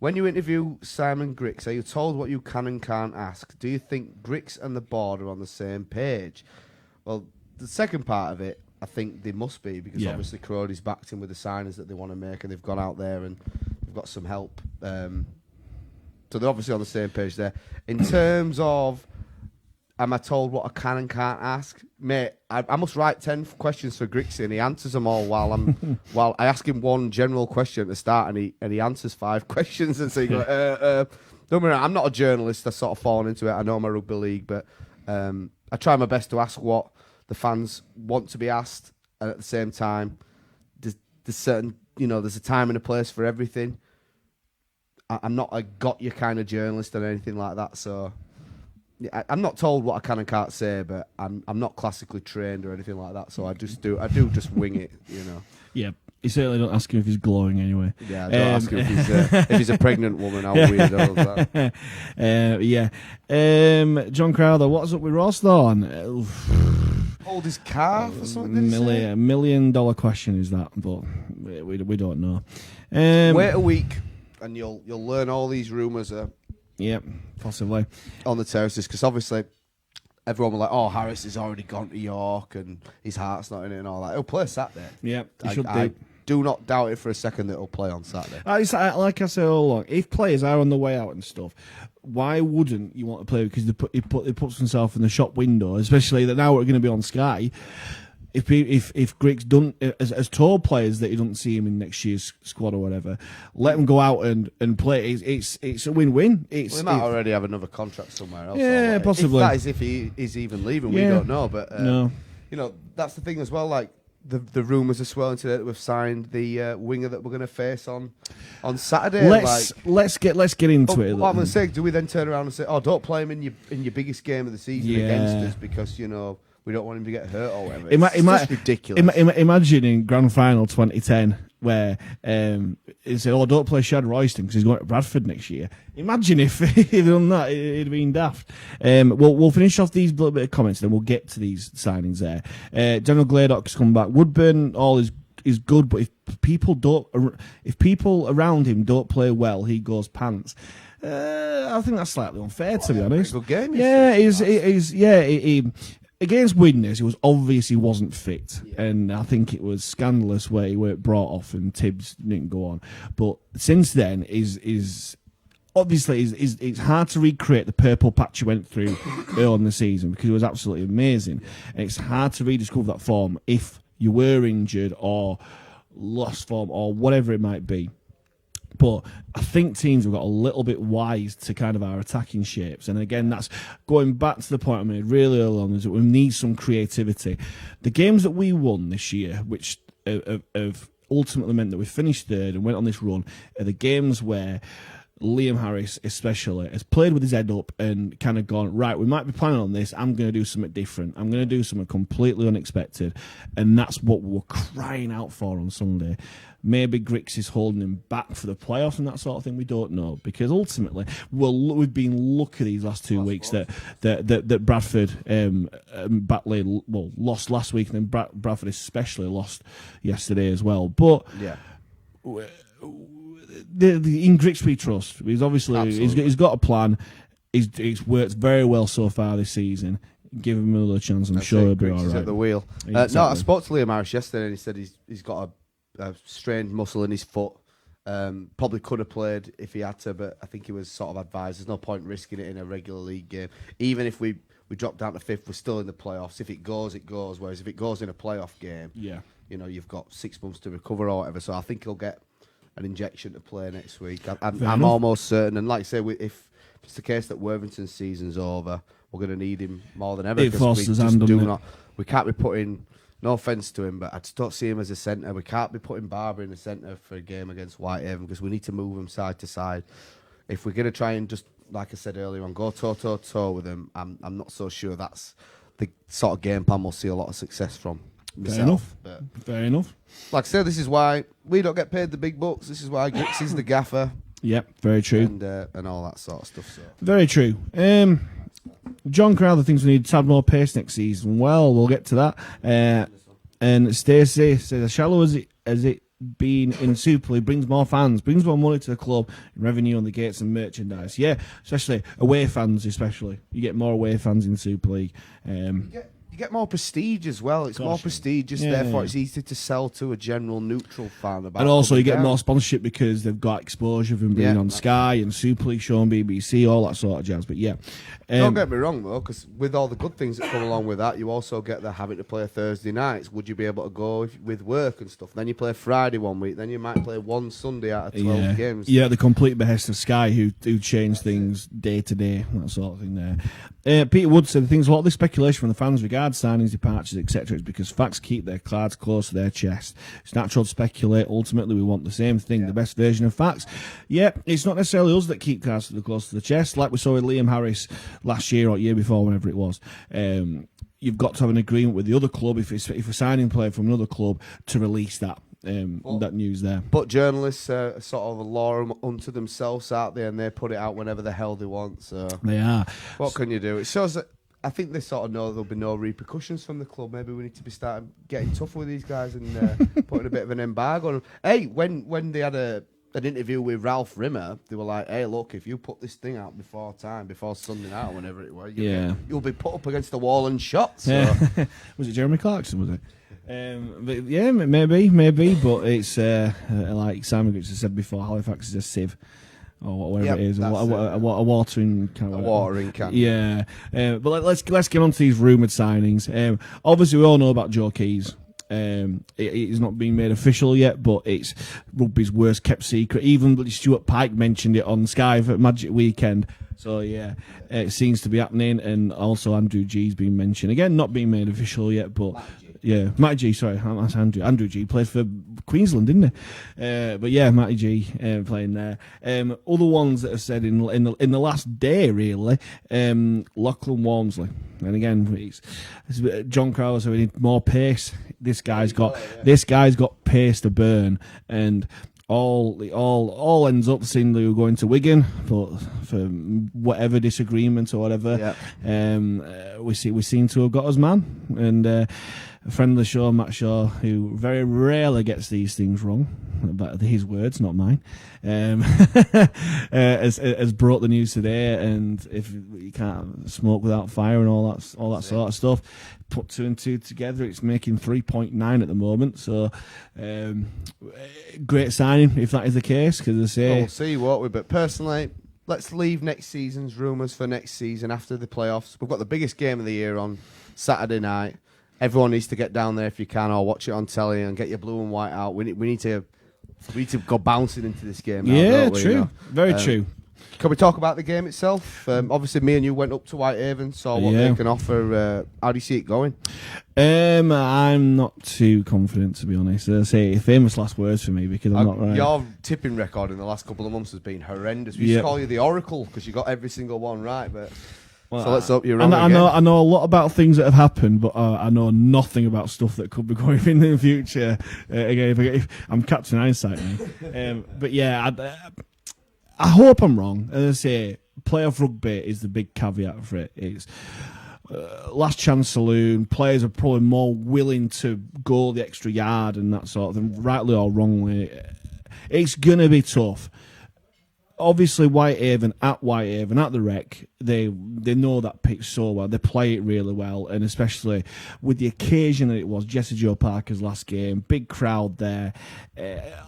When you interview Simon Grix, are you told what you can and can't ask? Do you think Grix and the board are on the same page? Well, the second part of it, I think they must be, because obviously Crody's backed him with the signings that they want to make, and they've gone out there and they've got some help. So they're obviously on the same page there. In terms of, am I told what I can and can't ask? Mate, I must write 10 questions for Grixie, and he answers them all while I ask him one general question at the start, and he answers 5 questions, and so you go, don't worry, I'm not a journalist. I've sort of fallen into it. I know my rugby league, but I try my best to ask what the fans want to be asked, and at the same time, there's certain, there's a time and a place for everything. I'm not a got you kind of journalist or anything like that, so I'm not told what I can and can't say, but I'm not classically trained or anything like that, so I do just wing it, Yeah, you certainly don't ask him if he's glowing anyway. Yeah, I don't ask him if he's a pregnant woman. How weird is that? John Crowther, what's up with Rosthorn? Hold his calf or something? $1 million question is that, but we don't know. Wait a week and you'll learn all these rumours are possibly on the terraces, because obviously everyone was like, oh, Harris has already gone to York and his heart's not in it and all that. He'll play Saturday. Yeah, he should I do not doubt it for a second that he'll play on Saturday. Like I said all along, if players are on the way out and stuff, why wouldn't you want to play? Because he puts himself in the shop window, especially that now we're going to be on Sky. If Griggs don't, as tall players that you don't see him in next year's squad or whatever, let him go out and play. It's a win-win. We might already have another contract somewhere else. Yeah, possibly. That is if he is even leaving. We don't know, but no. That's the thing as well. Like the rumours are swirling today that we've signed the winger that we're going to face on Saturday. Let's get into it. What I'm going to say, do we then turn around and say, oh, don't play him in your biggest game of the season against us because we don't want him to get hurt or whatever. It's just ridiculous. Imagine in Grand Final 2010 where he said, oh, don't play Shad Royston because he's going to Bradford next year. Imagine if he'd done that, it'd have been daft. We'll finish off these little bit of comments, then we'll get to these signings there. General Gladdock's come back. Woodburn, all is good, but if people around him don't play well, he goes pants. I think that's slightly unfair, to be honest. Good game. He against Widnes, it was obvious he wasn't fit, and I think it was scandalous where he weren't brought off and Tibbs didn't go on. But since then, is obviously it's hard to recreate the purple patch he went through early in the season because it was absolutely amazing, and it's hard to rediscover that form if you were injured or lost form or whatever it might be. But I think teams have got a little bit wise to kind of our attacking shapes. And again, that's going back to the point I made really early on, is that we need some creativity. The games that we won this year, which have ultimately meant that we finished third and went on this run, are the games where Liam Harris especially, has played with his head up and kind of gone, right, we might be planning on this, I'm going to do something different. I'm going to do something completely unexpected. And that's what we're crying out for on Sunday. Maybe Grix is holding him back for the playoffs and that sort of thing. We don't know, because ultimately we've been lucky these last 2 weeks that Bradford, Batley, lost last week, and then Bradford especially lost yesterday as well. But Yeah. In Grix we trust. He's obviously he's got a plan. He's worked very well so far this season. Give him another chance. I'm sure he'll be all He's right. at the wheel. Exactly. No, I spoke to Liam Harris yesterday, and he said he's got a strained muscle in his foot. Probably could have played if he had to, but I think he was sort of advised there's no point risking it in a regular league game. Even if we drop down to 5th, we're still in the playoffs. If it goes, it goes. Whereas if it goes in a playoff game, you've got 6 months to recover or whatever. So I think he'll get an injection to play next week. I'm almost certain. And like I say, if it's the case that Worthington's season's over, we're going to need him more than ever. It forces hand, doesn't it? We can't be putting. No offence to him, but I just don't see him as a centre. We can't be putting Barber in the centre for a game against Whitehaven, because we need to move him side to side. If we're going to try and just, like I said earlier on, go toe-to-toe with him, I'm not so sure that's the sort of game plan we'll see a lot of success from. Myself. Fair enough. Like I said, this is why we don't get paid the big bucks. This is why Grix is the gaffer. Yep, very true. And all that sort of stuff. So. Very true. John Crowther thinks we need a tad more pace next season. Well, we'll get to that. And Stacey says, as shallow as it been in Super League, brings more fans, brings more money to the club, revenue on the gates and merchandise. Yeah, especially away fans, especially. You get more away fans in Super League. You get more prestige as well. It's more prestigious, therefore it's easy to sell to a general neutral fan. About and also you get more sponsorship because they've got exposure from being on Sky and Super League show on BBC, all that sort of jazz. But yeah. Don't get me wrong though, because with all the good things that come along with that, you also get the having to play Thursday nights. Would you be able to go with work and stuff? Then you play Friday one week, then you might play one Sunday out of 12 games. Yeah, the complete behest of Sky who change things day to day, that sort of thing there. Peter Wood said things, a lot of the speculation from the fans regarding signings, departures, etc. is because facts keep their cards close to their chest. It's natural to speculate. Ultimately, we want the same thing, the best version of facts. Yeah, it's not necessarily us that keep cards close to the chest, like we saw with Liam Harris last year or year before, whenever it was. You've got to have an agreement with the other club if a signing player from another club to release that. That news there. But journalists are sort of a law unto themselves out there, and they put it out whenever the hell they want. So they are. What can you do? It shows that I think they sort of know there'll be no repercussions from the club. Maybe we need to be starting getting tougher with these guys and putting a bit of an embargo on them. Hey, when they had an interview with Ralph Rimmer, they were like, hey, look, if you put this thing out before Sunday night or whenever it was, you'll be put up against the wall and shot. So. Was it Jeremy Clarkson, was it? But yeah, maybe, but it's like Simon Grix has said before, Halifax is a sieve, or whatever it is, a watering can. A watering can. Yeah, but let's get on to these rumoured signings. Obviously, we all know about Joe Keys. It's not been made official yet, but it's rugby's worst kept secret. Even Stuart Pike mentioned it on Sky for Magic Weekend. So yeah, it seems to be happening, and also Andrew G's been mentioned again, not being made official yet, but. Yeah, Matty G, sorry, that's Andrew. Andrew G played for Queensland, didn't he? But yeah, Matty G playing there. Other ones that have said in the last day, really, Lachlan Walmsley. And again, it's John Crowley, so we need more pace. This guy's got pace to burn, and all ends up seemingly we're going to Wigan for whatever disagreement or whatever. Yeah. We seem to have got us man, and a friend of the show, Matt Shaw, who very rarely gets these things wrong, but his words, not mine, has brought the news today. And if you can't smoke without fire and all that sort of stuff, put 2 and 2 together, it's making 3.9 at the moment. So great signing if that is the case, because I say we'll see, won't we? But personally, let's leave next season's rumours for next season after the playoffs. We've got the biggest game of the year on Saturday night. Everyone needs to get down there if you can, or watch it on telly and get your blue and white out. We need to go bouncing into this game now, yeah, don't we, true. you know? Very true. Can we talk about the game itself? Obviously, me and you went up to Whitehaven, saw what they can offer. How do you see it going? I'm not too confident, to be honest. As I say, famous last words for me because I'm not right. Your tipping record in the last couple of months has been horrendous. We used to call you the Oracle because you got every single one right, but... Well, so let's hope you're wrong again. I know a lot about things that have happened, but I know nothing about stuff that could be going in the future. Again, if I'm Captain Hindsight, but yeah, I hope I'm wrong. As I say, playoff rugby is the big caveat for it. It's last chance saloon. Players are probably more willing to go the extra yard and that sort of thing, rightly or wrongly. It's gonna be tough. Obviously, Whitehaven at the Rec, they know that pitch so well. They play it really well, and especially with the occasion that it was Jesse Joe Parker's last game, big crowd there.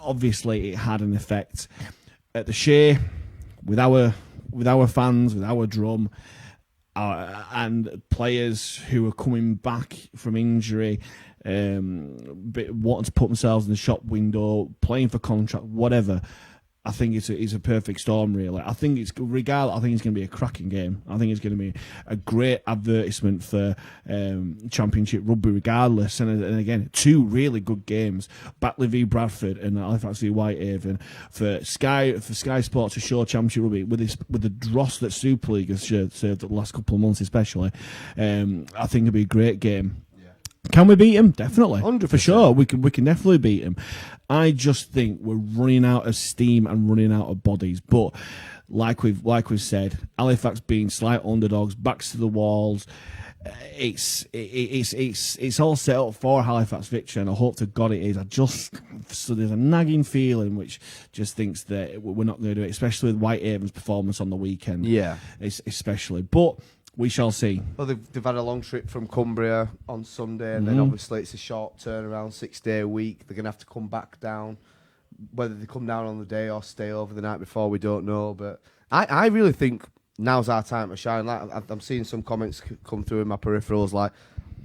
Obviously, it had an effect at the Shay with our fans, with our drum, and players who are coming back from injury. Wanting to put themselves in the shop window, playing for contract, whatever. I think it's a perfect storm, really. I think it's going to be a cracking game. I think it's going to be a great advertisement for Championship rugby, regardless. And again, two really good games: Batley v Bradford and Halifax v Whitehaven for Sky Sports to show Championship rugby with the dross that Super League has served the last couple of months, especially. I think it'll be a great game. Can we beat him? Definitely. 100%. For sure. We can definitely beat him. I just think we're running out of steam and running out of bodies. But like we've said, Halifax being slight underdogs, backs to the walls, it's all set up for Halifax victory, and I hope to God it is. So there's a nagging feeling which just thinks that we're not going to do it, especially with Whitehaven's performance on the weekend. Yeah. Especially. But we shall see. Well, they've had a long trip from Cumbria on Sunday, and then obviously it's a short turnaround, 6-day week. They're going to have to come back down. Whether they come down on the day or stay over the night before, we don't know. But I really think now's our time to shine. Like I'm seeing some comments come through in my peripherals, like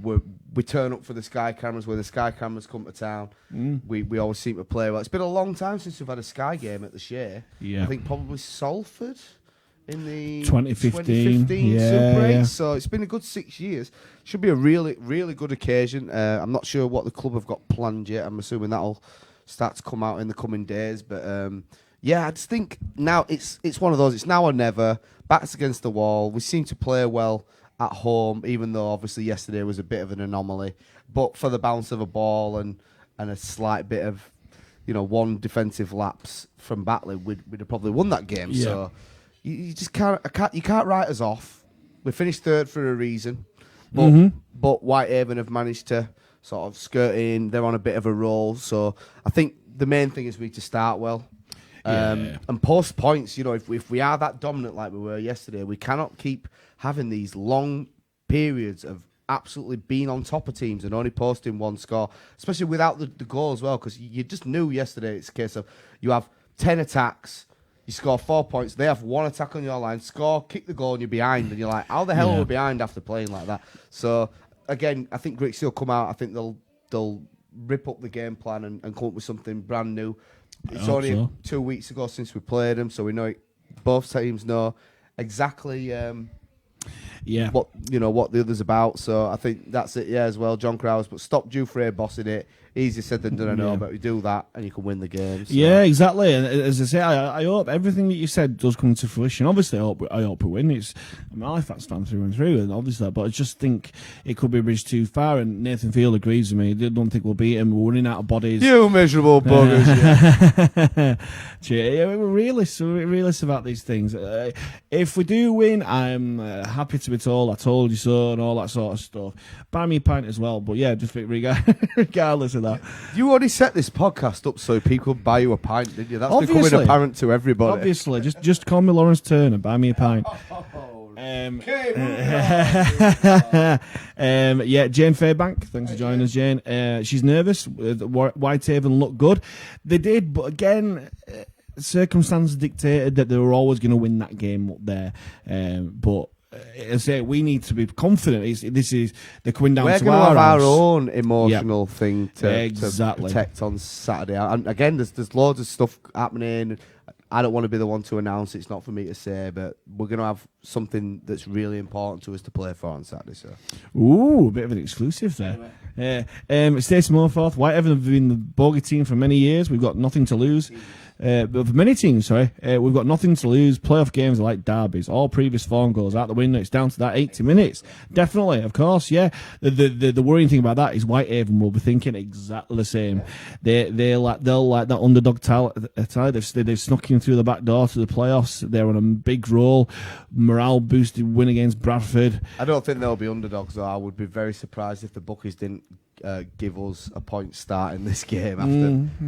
we turn up for the Sky cameras. When the Sky cameras come to town, we always seem to play well. It's been a long time since we've had a Sky game at the Shay. Yeah. I think probably Salford in the 2015 Super 8. So it's been a good 6 years. Should be a really, really good occasion. I'm not sure what the club have got planned yet. I'm assuming that'll start to come out in the coming days. But I just think now it's one of those. It's now or never. Backs against the wall. We seem to play well at home, even though obviously yesterday was a bit of an anomaly. But for the bounce of a ball and a slight bit of, one defensive lapse from Batley, we'd have probably won that game. Yeah. So you just can't write us off. We finished third for a reason, but Whitehaven have managed to sort of skirt in. They're on a bit of a roll, so I think the main thing is we need to start well. And post points. If we are that dominant like we were yesterday, we cannot keep having these long periods of absolutely being on top of teams and only posting one score, especially without the goal as well. Because you just knew yesterday it's a case of you have 10 attacks. You score 4 points. They have one attack on your line. Score, kick the goal, and you're behind. And you're like, how the hell are we behind after playing like that? So, again, I think Grixie will come out. I think they'll rip up the game plan and come up with something brand new. It's only 2 weeks ago since we played them, so we know both teams know exactly what the other's about. So I think that's it. As well, John Krause. But stop Dufresne bossing it. Easier said than done, I know, but we do that and you can win the game. So. Yeah, exactly. And as I say, I hope everything that you said does come to fruition. Obviously, I hope we win. I'm a Halifax fan through and through, and obviously, but I just think it could be a bridge too far. And Nathan Field agrees with me. I don't think we'll beat him. We're running out of bodies. You miserable buggers. We're realists about these things. If we do win, I'm happy to be told I told you so and all that sort of stuff. Buy me a pint as well. But yeah, just regardless of that. You already set this podcast up so people would buy you a pint, didn't you? That's becoming apparent to everybody. Obviously, just call me Lawrence Turner. Buy me a pint. Jane Fairbank, thanks for joining us, Jane. She's nervous. Whitehaven looked good. They did, but again, circumstances dictated that they were always going to win that game up there. But I say we need to be confident. They're coming down to our own emotional thing to protect on Saturday. And again, there's loads of stuff happening. I don't want to be the one to announce. It's not for me to say, but we're going to have something that's really important to us to play for on Saturday. So, ooh, a bit of an exclusive there. Stacey Moorforth, Whitehaven have been the bogey team for many years. We've got nothing to lose. But for many teams, we've got nothing to lose. Playoff games are like derbies. All previous form goes out the window. It's down to that 80 minutes. Definitely, of course, yeah. The worrying thing about that is Whitehaven will be thinking exactly the same. They'll like that underdog talent. They've snuck in through the back door to the playoffs. They're on a big roll. Morale boosted win against Bradford. I don't think they'll be underdogs, though. I would be very surprised if the bookies didn't give us a point start in this game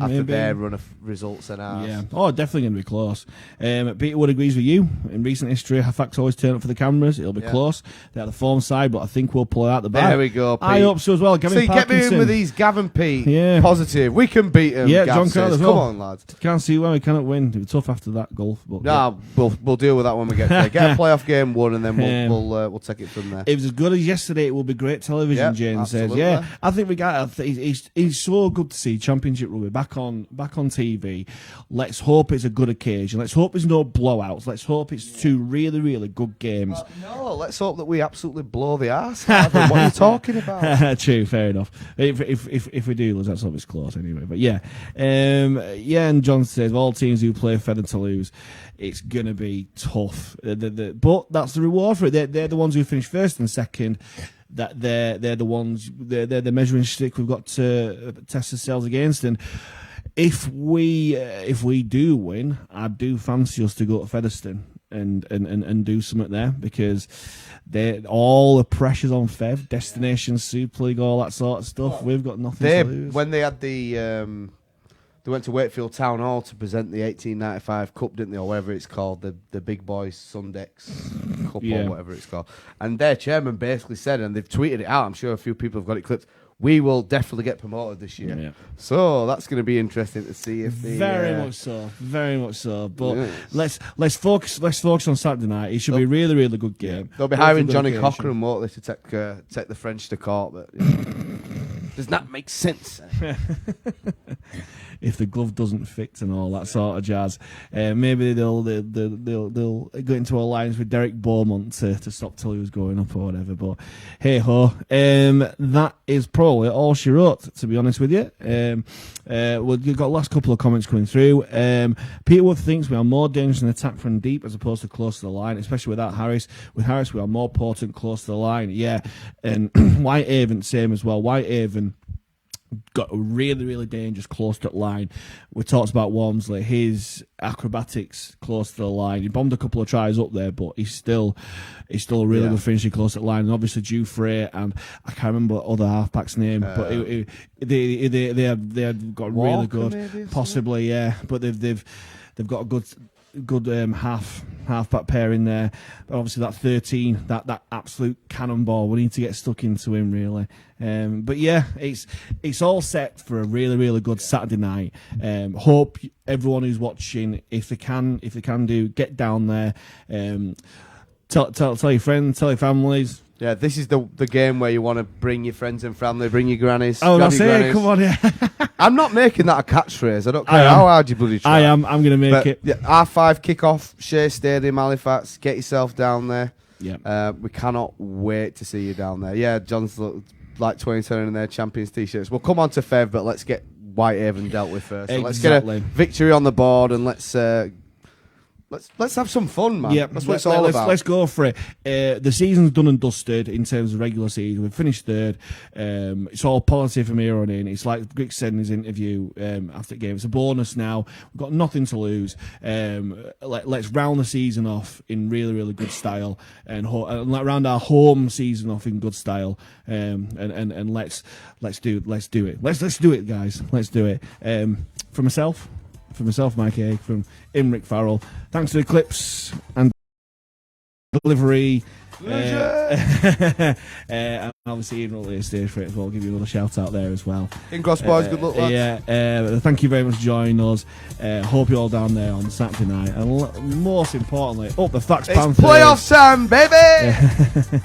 after their run of results and ours. Yeah, definitely going to be close. Peter Wood agrees with you. In recent history, Halifax always turn up for the cameras. It'll be close. They're the form side, but I think we'll pull out the back. There we go, Pete. I hope so as well. See, get me in with these Gavin Pete. Yeah. Positive. We can beat him. Yeah, Gav John says. Carter as well. Come on, lads. Can't see why we cannot win. It was tough after that goal. But no, we'll deal with that when we get there. Get a playoff game won, and then we'll take it from there. It was as good as yesterday. It will be great television. James absolutely. says. Yeah, I think we got. He's so good to see Championship rugby back on TV. Let's hope it's a good occasion. Let's hope there's no blowouts. Let's hope it's two really, really good games. No, let's hope that we absolutely blow the arse out of them. What are you talking about? True, fair enough. If we do lose, let's hope it's close anyway. But yeah, and John says all teams who play feathered to lose. It's gonna be tough. But that's the reward for it. They're the ones who finish first and second. That they're the ones. They're the measuring stick we've got to test ourselves against. And if we do win, I do fancy us to go to Featherstone and do something there, because all the pressure's on Fev, destination Super League, all that sort of stuff. We've got nothing to lose. When they had they went to Wakefield Town Hall to present the 1895 Cup, didn't they, or whatever it's called, the Big Boys Sundex Cup or whatever it's called. And their chairman basically said, and they've tweeted it out, I'm sure a few people have got it clipped, we will definitely get promoted this year. Yeah. So that's going to be interesting to see if they... Very much so. But let's focus on Saturday night. It should be a really, really good game. They'll be hiring Johnny Cochran, won't they, to take the French to court. But does that make sense? If the glove doesn't fit and all that sort of jazz, maybe they'll go into alliance with Derek Beaumont to stop Toulouse going up or whatever. But hey ho, that is probably all she wrote, to be honest with you. We've got the last couple of comments coming through. Peter Wood thinks we are more dangerous in attack from deep as opposed to close to the line, especially without Harris. With Harris, we are more potent close to the line. Yeah, and Whitehaven, same as well. Whitehaven got a really, really dangerous close to the line. We talked about Walmsley, his acrobatics close to the line. He bombed a couple of tries up there, but he's still a really good finishing close to the line. And obviously Dufresne, and I can't remember other halfback's name, but they have got Walker, really good, maybe, possibly, yeah. But they've got a good halfback pair in there. But obviously that 13, that absolute cannonball, we need to get stuck into him really. But yeah, it's all set for a really, really good Saturday night. Hope everyone who's watching, if they can get down there. Tell your friends, tell your families. Yeah, this is the game where you want to bring your friends and family, bring your grannies. Oh, that's it. Come on, yeah. I'm not making that a catchphrase. I don't care how hard you bloody try. I am. I'm going to make it. Yeah, R5 kick-off, Shay Stadium, Halifax. Get yourself down there. Yeah. We cannot wait to see you down there. Yeah, John's like 2010 in their Champions T-shirts. We'll come on to Fev, but let's get Whitehaven dealt with first. So let's get a victory on the board and let's have some fun, man. Yeah, that's what it's all about. Let's go for it. The season's done and dusted in terms of regular season. We've finished third. It's all positive from here on in. It's like Greg said in his interview after the game. It's a bonus now. We've got nothing to lose. Let's round the season off in really, really good style, and round our home season off in good style. And let's do it. Let's do it, guys. Let's do it. For myself, Mike A, from Imric Farrell. Thanks to the clips and delivery. And obviously, even at the stage for it as well. I'll give you another shout out there as well. In Cross Boys, good luck, lads. Yeah, thank you very much for joining us. Hope you're all down there on Saturday night. And most importantly, up the Fax Panthers. It's playoff time, baby!